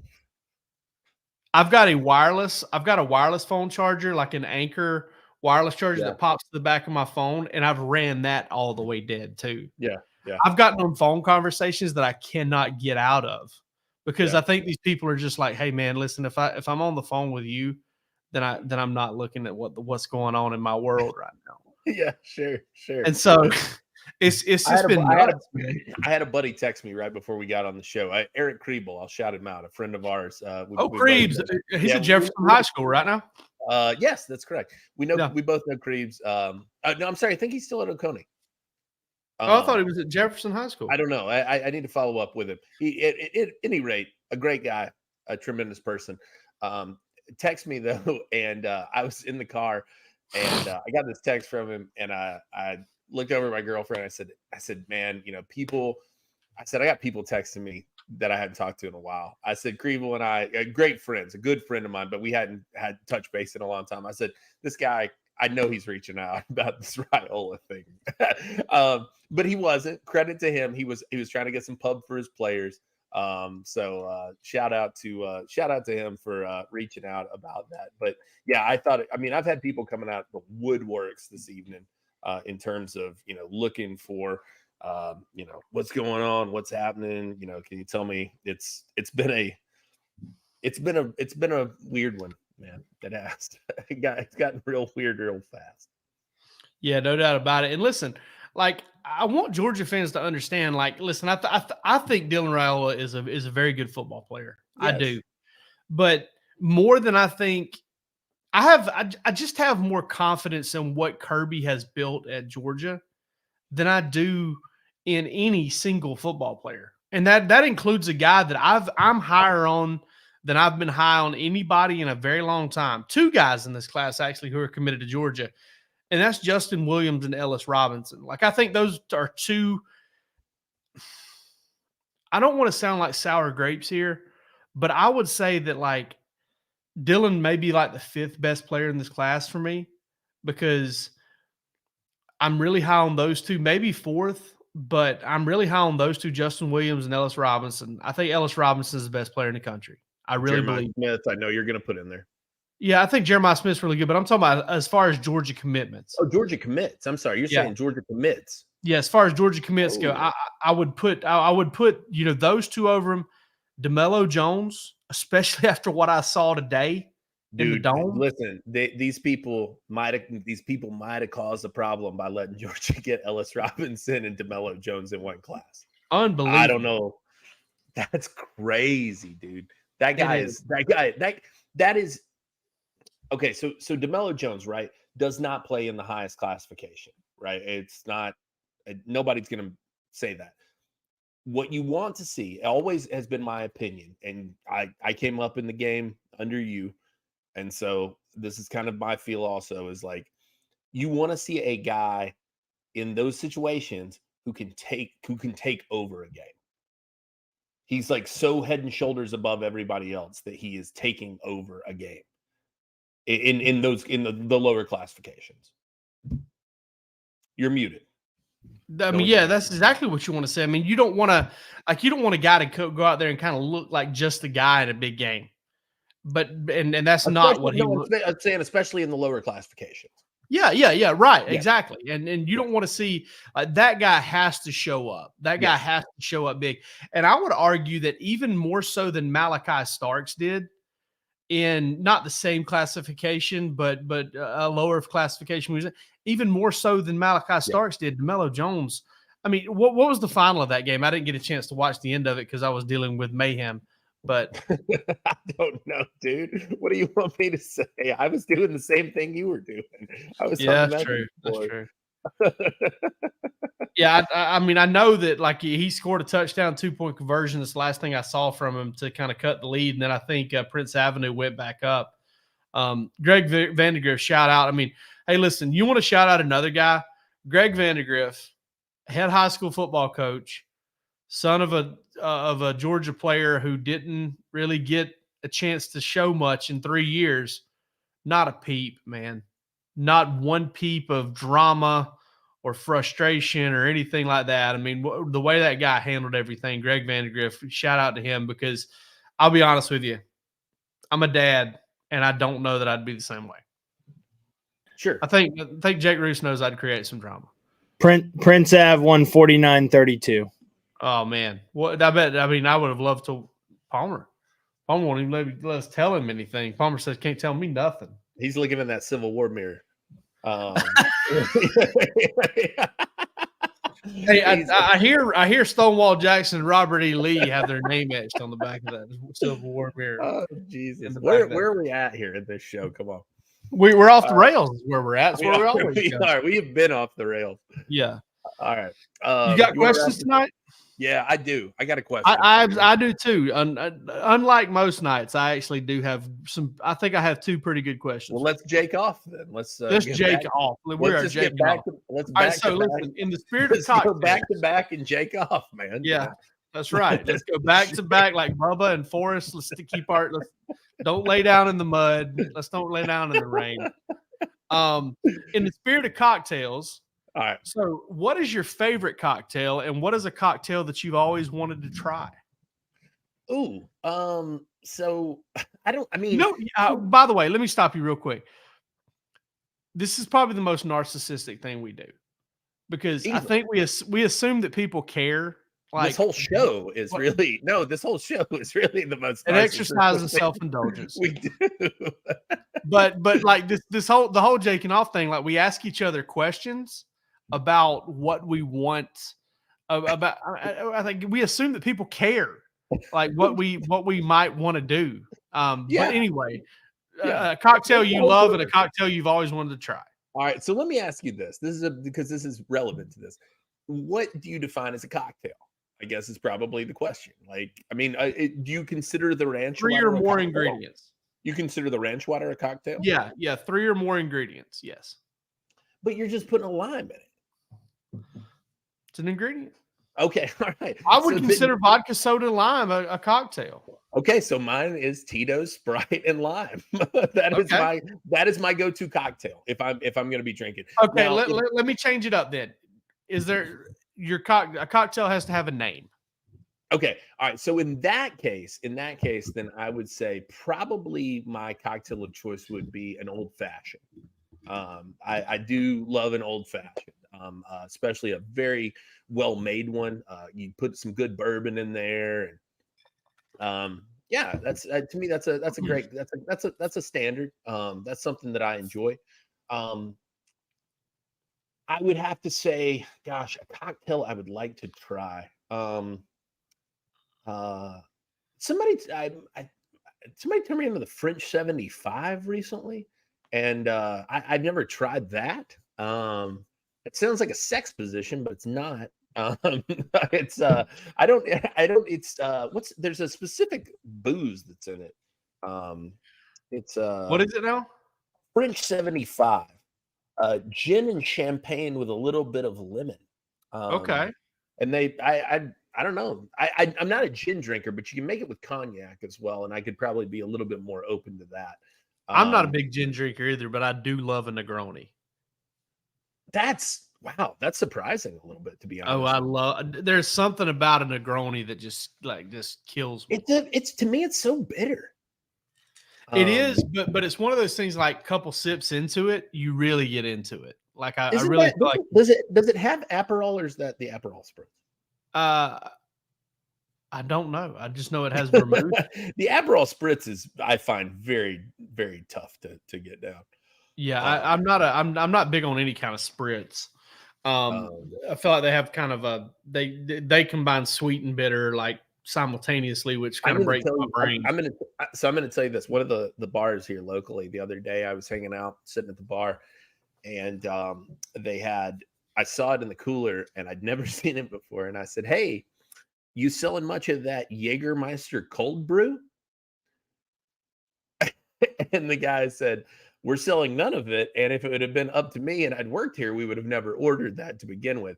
I've got a wireless phone charger, like an Anchor wireless charger that pops to the back of my phone, and I've ran that all the way dead too. Yeah. I've gotten on phone conversations that I cannot get out of because I think these people are just like, hey man, listen, if I'm on the phone with you, then I'm not looking at what's going on in my world right now. Yeah, sure. And so it's just been nuts, man. I had a buddy text me right before we got on the show. Eric Kriebel, I'll shout him out, a friend of ours. Krebs. He's at Jefferson High School right now. Yes, that's correct. We both know Krebs. No, I'm sorry. I think he's still at Oconee. I thought he was at Jefferson High School. I don't know. I need to follow up with him. At any rate, a great guy, a tremendous person. Text me though, and I was in the car, and I got this text from him, and I looked over at my girlfriend. I said, man, I got people texting me that I hadn't talked to in a while. I said, Kriebel and I, great friends, a good friend of mine, but we hadn't had touch base in a long time. I said, this guy, I know he's reaching out about this Raiola thing. But he wasn't. Credit to him. He was trying to get some pub for his players. So shout out to him for reaching out about that. But yeah, I've had people coming out the woodworks this evening. In terms of, looking for, what's going on, what's happening, can you tell me? It's been a weird one, man. It's gotten real weird real fast. Yeah, no doubt about it. And listen, like, I want Georgia fans to understand, like, listen, I think Dylan Raiola is a very good football player. Yes. I do. But more than I think, I just have more confidence in what Kirby has built at Georgia than I do in any single football player. And that includes a guy that I'm higher on than I've been high on anybody in a very long time. Two guys in this class actually who are committed to Georgia, and that's Justin Williams and Ellis Robinson. Like, I think those are two. I don't want to sound like sour grapes here, but I would say that, like, Dylan may be like the fifth best player in this class for me because I'm really high on those two, maybe fourth but I'm really high on those two, Justin Williams and Ellis Robinson. I think Ellis Robinson is the best player in the country. I really believe. Smith, I know you're going to put in there. Yeah, I think Jeremiah Smith's really good, but I'm talking about as far as Georgia commitments. Oh, Georgia commits. I'm sorry, you're saying Georgia commits. Yeah, as far as Georgia commits go, I would put those two over him. DeMello Jones, especially after what I saw today. Dude, in the dome. Listen, these people might have caused a problem by letting Georgia get Ellis Robinson and DeMello Jones in one class. Unbelievable. I don't know. That's crazy, dude. That is okay. So DeMello Jones, right, does not play in the highest classification, right? It's not. Nobody's going to say that. What you want to see always has been my opinion, and I came up in the game under you. And so this is kind of my feel also, is like, you want to see a guy in those situations who can take over a game. He's like so head and shoulders above everybody else that he is taking over a game in the lower classifications. You're muted. I mean, yeah, that's exactly what you want to say. I mean, you don't want a guy to go out there and kind of look like just the guy in a big game. But and that's not what I'm saying, especially in the lower classifications. Yeah, right, exactly. And you don't want to see that guy has to show up. That guy has to show up big. And I would argue that even more so than Malachi Starks did in not the same classification, but a lower classification. Even more so than Malachi Starks did, DeMello Jones. I mean, what was the final of that game? I didn't get a chance to watch the end of it because I was dealing with mayhem. But I don't know, dude. What do you want me to say? I was doing the same thing you were doing. I was that's true. That's true. Yeah, I mean, I know that like he scored a touchdown 2-point conversion. That's the last thing I saw from him to kind of cut the lead, and then I think Prince Avenue went back up. Greg Vandegrift, shout out. I mean, hey, listen, you want to shout out another guy? Greg Vandegrift, head high school football coach, son of a Georgia player who didn't really get a chance to show much in 3 years. Not a peep, man. Not one peep of drama or frustration or anything like that. I mean, the way that guy handled everything, Greg Vandegrift, shout out to him, because I'll be honest with you, I'm a dad, and I don't know that I'd be the same way. Sure. I think Jake Roos knows I'd create some drama. Prince Ave 149-32. Oh man, what I bet. I mean, I would have loved to. Palmer won't even let us tell him anything. Palmer says can't tell me nothing. He's looking in that Civil War mirror. Hey, I hear Stonewall Jackson and Robert E. Lee have their name etched on the back of that Civil War mirror. Oh Jesus! Where are we at here in this show? Come on, we're off the rails. Is where we're at. That's where we always go. We have been off the rails. Yeah. All right. You got questions tonight? Yeah, I do. I got a question. I do too. Unlike most nights, I actually do have some. I think I have 2 pretty good questions. Well, let's Jake off then. Let's Jake off. Let's get back to listen. In the spirit of cocktails, go back to back and Jake off, man. Yeah, that's right. Let's go back to back like Bubba and Forrest. Don't lay down in the mud. Let's don't lay down in the rain. In the spirit of cocktails. All right. So, what is your favorite cocktail, and what is a cocktail that you've always wanted to try? Ooh, so by the way, let me stop you real quick. This is probably the most narcissistic thing we do, because I think we assume that people care. Like this whole show is really the most. An exercise in self-indulgence. We do, but like the whole jaking off thing. Like we ask each other questions about what we want. I think we assume that people care, like what we might want to do. But anyway, a cocktail you love and a cocktail you've always wanted to try. All right, so let me ask you this. Because this is relevant to this. What do you define as a cocktail? I guess is probably the question. Like, I mean, do you consider the ranch 3 or more ingredients? You consider the ranch water a cocktail? Yeah, 3 or more ingredients. Yes, but you're just putting a lime in it. It's an ingredient. Okay, all right. I would consider vodka, soda, lime a cocktail. Okay, so mine is Tito's, Sprite, and lime. That is my go-to cocktail if I'm going to be drinking. Okay, now, let me change it up then. Is there a cocktail has to have a name. Okay. All right. So in that case, then I would say probably my cocktail of choice would be an old fashioned. I do love an old fashioned, especially a very well made one. You put some good bourbon in there, and yeah, that's to me that's a great that's a standard. That's something that I enjoy. I would have to say, gosh, a cocktail I would like to try. Somebody somebody turned me into the French 75 recently, and I've never tried that. It sounds like a sex position, but it's not. It's I don't it's there's a specific booze that's in it. It's What is it now? French 75. Gin and champagne with a little bit of lemon. Okay. And I don't know. I'm not a gin drinker, but you can make it with cognac as well, and I could probably be a little bit more open to that. I'm not a big gin drinker either, but I do love a Negroni. That's surprising a little bit, to be honest. Oh, I love. There's something about a Negroni that just kills me. It's to me, it's so bitter. It is, but it's one of those things. Like, couple sips into it, you really get into it. Like I really feel like. Does it have Aperol, or is that the Aperol spritz? I don't know. I just know it has vermouth. The Aperol spritz is, I find, very, very tough to get down. Yeah, I'm not big on any kind of spritz. I feel like they have kind of they combine sweet and bitter like simultaneously, which kind of breaks my brain. I'm gonna tell you this. One of the bars here locally, the other day, I was hanging out, sitting at the bar, and I saw it in the cooler, and I'd never seen it before, and I said, "Hey, you selling much of that Jägermeister cold brew?" And the guy said, "We're selling none of it. And if it would have been up to me and I'd worked here, we would have never ordered that to begin with."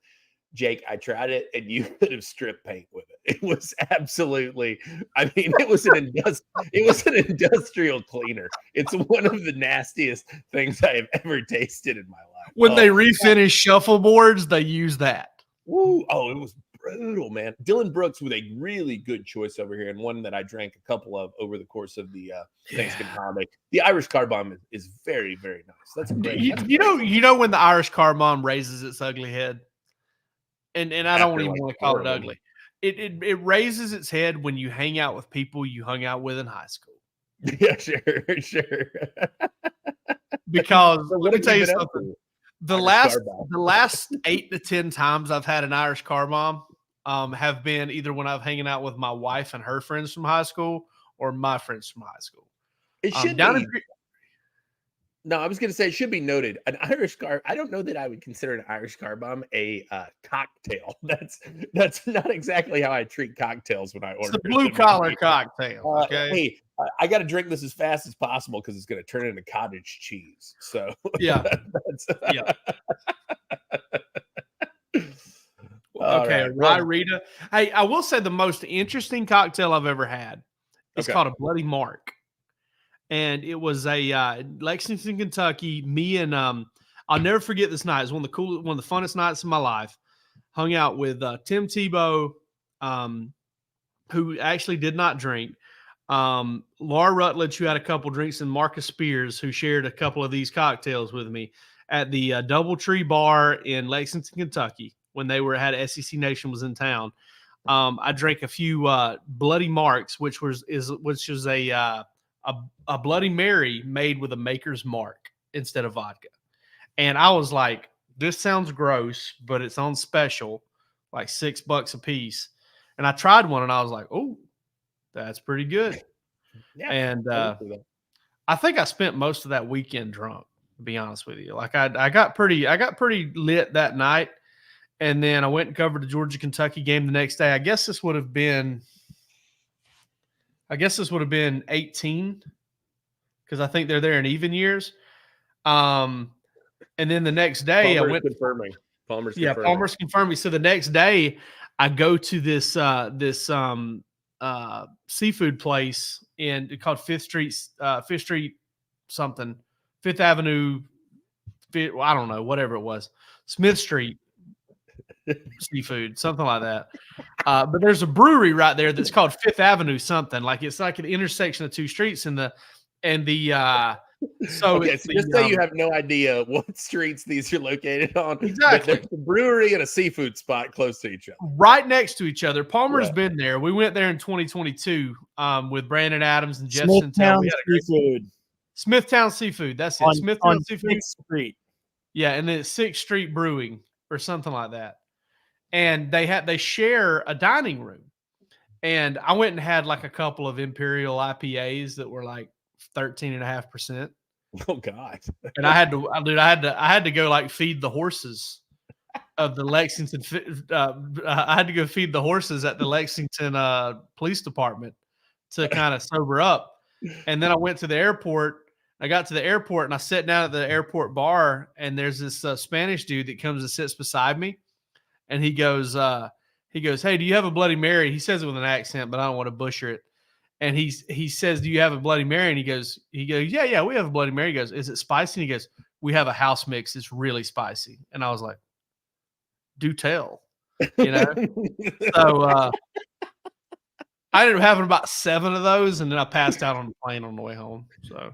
Jake, I tried it, and you could have strip paint with it. It was absolutely, I mean, it was an industrial cleaner. It's one of the nastiest things I have ever tasted in my life. When they refinish shuffleboards, they use that. Woo! Oh, it was brutal, man. Dylan Brooks with a really good choice over here, and one that I drank a couple of over the course of the Thanksgiving holiday. The Irish Car Bomb is very, very nice. That's a great. You know when the Irish Car Bomb raises its ugly head, and I don't even want to call it ugly. It raises its head when you hang out with people you hung out with in high school. Yeah, sure. Because let me tell you something. The last 8 to 10 times I've had an Irish Car Bomb have been either when I'm hanging out with my wife and her friends from high school, or my friends from high school. It should No, I was going to say, it should be noted, an Irish car. I don't know that I would consider an Irish Car Bomb a cocktail. That's not exactly how I treat cocktails when I order. It's a blue collar cocktail. Okay. Hey, I got to drink this as fast as possible because it's going to turn into cottage cheese. So yeah, yeah. Okay, right, Rita. Hey, I will say the most interesting cocktail I've ever had. It's called a Bloody Mark. And it was a Lexington, Kentucky. Me and I'll never forget this night. It was one of the funnest nights of my life. Hung out with Tim Tebow, who actually did not drink. Laura Rutledge, who had a couple drinks, and Marcus Spears, who shared a couple of these cocktails with me at the Doubletree Bar in Lexington, Kentucky, when they had SEC Nation was in town. I drank a few Bloody Marks, which was a Bloody Mary made with a Maker's Mark instead of vodka. And I was like, this sounds gross, but it's on special, like $6 a piece. And I tried one, and I was like, oh, that's pretty good. Yeah, and I think I spent most of that weekend drunk, to be honest with you. Like I got pretty lit that night. And then I went and covered the Georgia-Kentucky game the next day. I guess this would have been 18, because I think they're there in even years. And then the next day Palmer's confirming. Palmer's confirming. So the next day I go to this seafood place called Fifth Street something, Fifth Avenue. I don't know, whatever it was, Smith Street. seafood, something like that. But there's a brewery right there that's called Fifth Avenue something. Like it's like an intersection of two streets, so Okay, so just say you have no idea what streets these are located on. Exactly. But there's a brewery and a seafood spot close to each other. Right next to each other. Palmer's been there. We went there in 2022 with Brandon Adams and Jeff Sintel. We had a Seafood. Smithtown Seafood. That's it. Smithtown Seafood. 6th Street. Yeah, and then 6th Street Brewing or something like that. And they share a dining room. And I went and had like a couple of Imperial IPAs that were like 13.5%. Oh God! And I had to go like feed the horses of the Lexington. I had to go feed the horses at the Lexington Police Department to kind of sober up. And then I went to the airport. I got to the airport and I sat down at the airport bar. And there's this Spanish dude that comes and sits beside me, and he goes, "Hey, do you have a Bloody Mary?" He says it with an accent, but I don't want to butcher it. And he says, "Do you have a Bloody Mary?" And he goes, yeah, we have a Bloody Mary. He goes, "Is it spicy?" And he goes, "We have a house mix. It's really spicy." And I was like, "Do tell," you know? So I ended up having about 7 of those, and then I passed out on the plane on the way home. So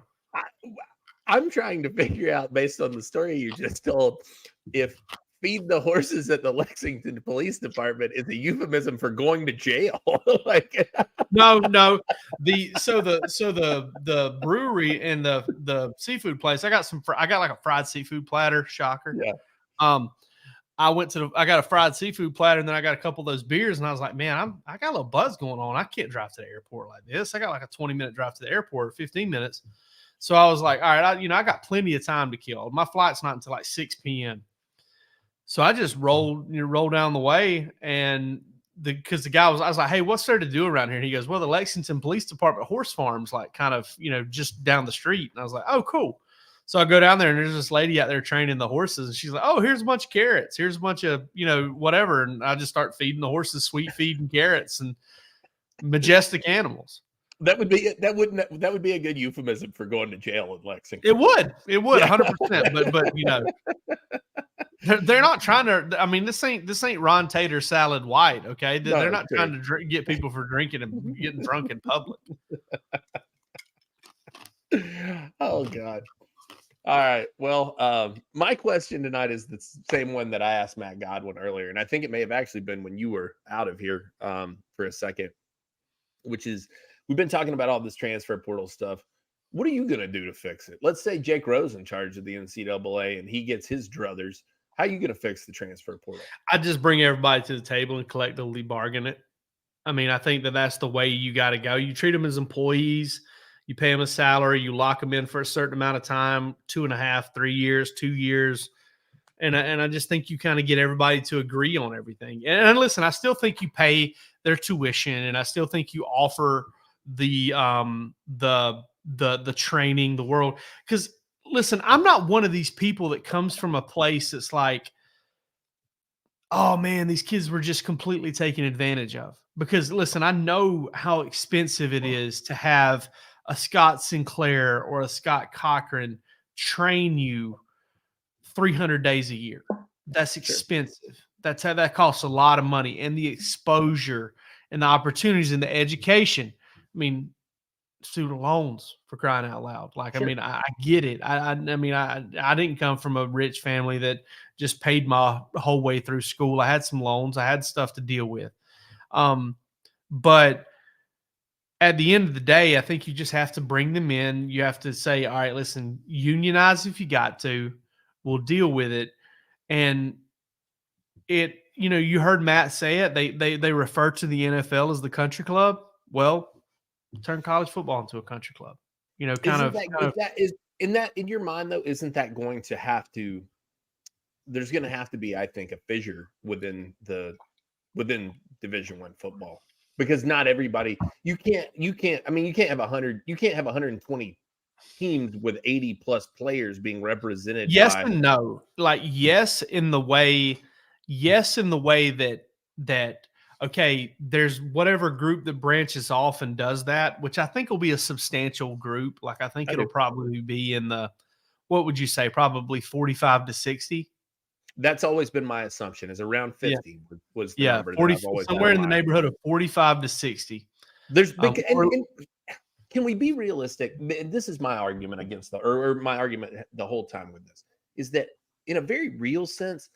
I'm trying to figure out, based on the story you just told, if feed the horses at the Lexington Police Department is a euphemism for going to jail. Like, no. The brewery and the seafood place, I got like a fried seafood platter. Shocker. Yeah. I got a fried seafood platter, and then I got a couple of those beers, and I was like, man, I got a little buzz going on. I can't drive to the airport like this. I got like a 20-minute drive to the airport, 15 minutes. So I was like, all right, I got plenty of time to kill. My flight's not until like 6 p.m. So I just rolled down the way, and because the guy I was like, "Hey, what's there to do around here?" And he goes, "Well, the Lexington Police Department horse farm's like kind of, just down the street." And I was like, "Oh, cool." So I go down there, and there's this lady out there training the horses, and she's like, "Oh, here's a bunch of carrots. Here's a bunch of, whatever." And I just start feeding the horses sweet feed and carrots and majestic animals. That would be a good euphemism for going to jail in Lexington. It would 100%. But they're not trying to. I mean, this ain't Ron Tater salad white. Okay, they're not trying to get people for drinking and getting drunk in public. Oh God. All right. Well, my question tonight is the same one that I asked Matt Godwin earlier, and I think it may have actually been when you were out of here for a second, which is, we've been talking about all this transfer portal stuff. What are you going to do to fix it? Let's say Jake Rowe's in charge of the NCAA and he gets his druthers. How are you going to fix the transfer portal? I just bring everybody to the table and collectively bargain it. I mean, I think that's the way you got to go. You treat them as employees. You pay them a salary. You lock them in for a certain amount of time, 2.5, 3 years, 2 years. And I just think you kind of get everybody to agree on everything. And listen, I still think you pay their tuition, and I still think you offer the training, the world. Because listen, I'm not one of these people that comes from a place that's like, oh man, these kids were just completely taken advantage of. Because listen, I know how expensive it is to have a Scott Sinclair or a Scott Cochran train you 300 days a year. That's expensive. That costs a lot of money, and the exposure and the opportunities and the education. I mean, student loans, for crying out loud. Like, sure. I mean, I get it. I mean, I didn't come from a rich family that just paid my whole way through school. I had some loans. I had stuff to deal with. But at the end of the day, I think you just have to bring them in. You have to say, all right, listen, unionize if you got to. We'll deal with it. And you heard Matt say it. They refer to the NFL as the country club. Well, turn college football into a country club. In your mind though, isn't that going to have to? There's going to have to be, I think, a fissure within Division I football, because not everybody. You can't. I mean, you can't have 100. You can't have 120 teams with 80 plus players being represented. Yes and no. Like yes in the way that okay, there's whatever group that branches off and does that, which I think will be a substantial group. Like I think it'll probably be in the, what would you say, probably 45 to 60. That's always been my assumption. Is around 50 was the number 40, that I've always somewhere had in the neighborhood of 45 to 60. There's big, and can we be realistic? And this is my argument against or my argument the whole time with this is that in a very real sense,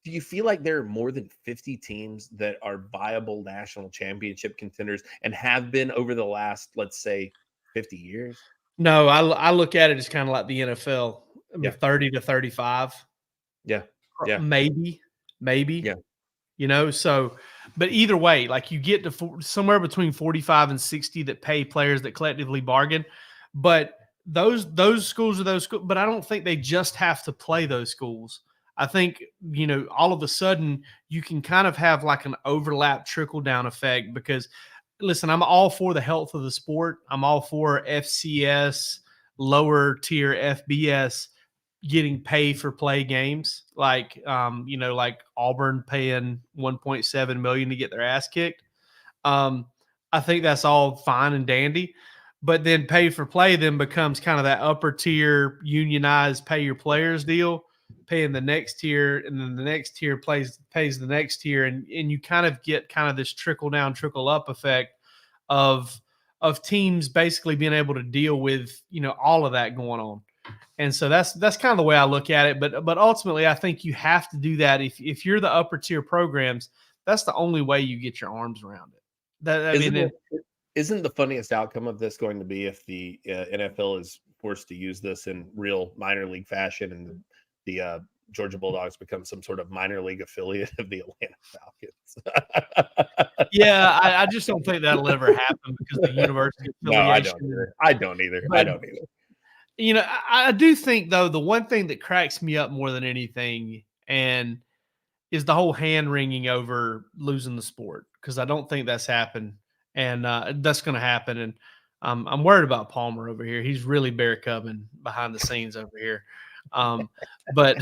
do you feel like there are more than 50 teams that are viable national championship contenders and have been over the last, let's say, 50 years? No, I look at it as kind of like the NFL, Yeah. 30 to 35. Yeah. Yeah. Maybe. Yeah. You know, so, but either way, like you get to somewhere between 45 and 60 that pay players that collectively bargain. But those schools are those schools, but I don't think they just have to play those schools. I think, you know, all of a sudden you can kind of have like an overlap trickle down effect because listen, I'm all for the health of the sport. I'm all for FCS, lower tier FBS getting paid for play games, like you know, like Auburn paying $1.7 million to get their ass kicked. I think that's all fine and dandy, but then pay for play then becomes kind of that upper tier unionized pay your players deal, paying the next tier, and then the next tier pays the next tier, and you kind of get kind of this trickle down, trickle up effect of teams basically being able to deal with, you know, all of that going on. And so that's kind of the way I look at it. But ultimately, I think you have to do that if you're the upper tier programs. That's the only way you get your arms around it. Isn't the funniest outcome of this going to be if the NFL is forced to use this in real minor league fashion and the Georgia Bulldogs become some sort of minor league affiliate of the Atlanta Falcons? Yeah, I just don't think that'll ever happen because the university affiliation. No, I don't either. You know, I do think, though, the one thing that cracks me up more than anything and is the whole hand-wringing over losing the sport, because I don't think that's happened, and that's going to happen. And I'm worried about Palmer over here. He's really bear cubbing behind the scenes over here. But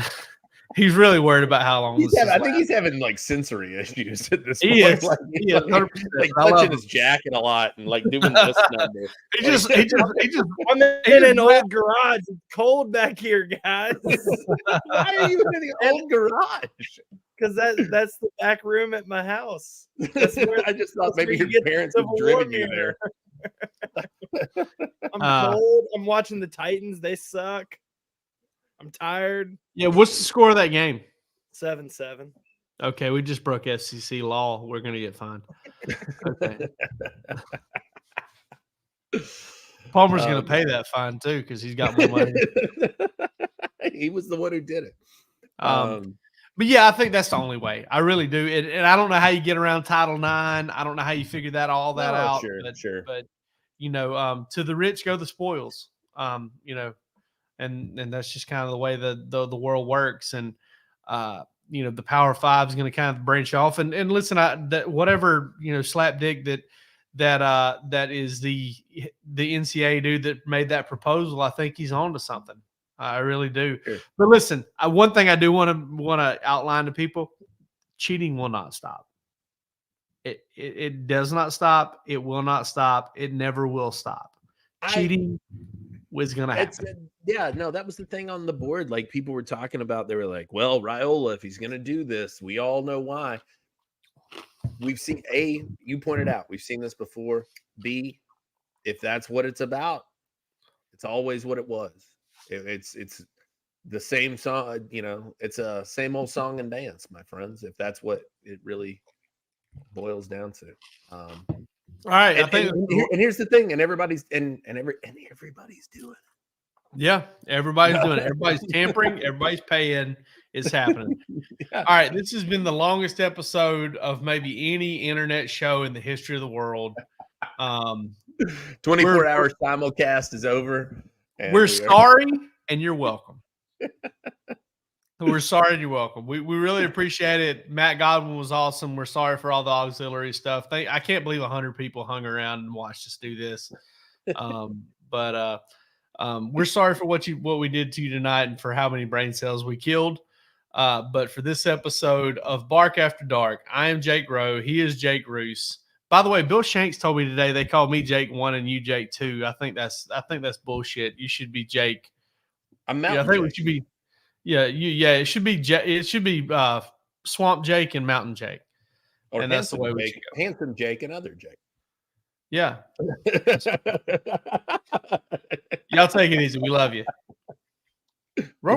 he's really worried about how long I think he's having like sensory issues at this point. He is. Like clutching his jacket a lot and like doing this number. He just I'm in an old garage. It's cold back here, guys. Why are you in the old garage? Because that's the back room at my house. I just thought maybe your parents have driven you there. I'm cold. I'm watching the Titans. They suck. I'm tired. Yeah, what's the score of that game? 7-7. Okay, we just broke FCC law. We're going to get fined. Okay. Palmer's going to pay that fine, too, because he's got more money. He was the one who did it. But, yeah, I think that's the only way. I really do. And I don't know how you get around Title IX. I don't know how you figure all that out. Sure. But, you know, to the rich go the spoils, you know. And that's just kind of the way the world works. And, you know, the Power Five is going to kind of branch off. And listen, whatever, you know, slapdick that is the NCAA dude that made that proposal, I think he's on to something. I really do. Sure. But listen, one thing I do want to outline to people: cheating will not stop. It does not stop. It will not stop. It never will stop. Cheating was going to happen. That was the thing on the board. Like people were talking about, they were like, well, Raiola, if he's going to do this, we all know why. We've seen you pointed out, we've seen this before. B, if that's what it's about, it's always what it was. It's the same song, you know, it's a same old song and dance, my friends, if that's what it really boils down to. All right, and here's the thing, and everybody's doing it. Yeah, everybody's doing it. Everybody's tampering. Everybody's paying. It's happening. Yeah. All right, this has been the longest episode of maybe any internet show in the history of the world. 24-hour simulcast is over. We're sorry, and you're welcome. We're sorry and you're welcome. We really appreciate it. Matt Godwin was awesome. We're sorry for all the auxiliary stuff. I can't believe 100 people hung around and watched us do this. But we're sorry for what we did to you tonight and for how many brain cells we killed. But for this episode of Bark After Dark, I am Jake Rowe. He is Jake Roos. By the way, Bill Shanks told me today they called me Jake 1 and you Jake 2. I think that's bullshit. You should be Jake. I'm Mountain Jake. We should be. It should be Swamp Jake and Mountain Jake. Or And that's the way we Jake, should go. Handsome Jake and other Jake. Yeah. Y'all take it easy. We love you.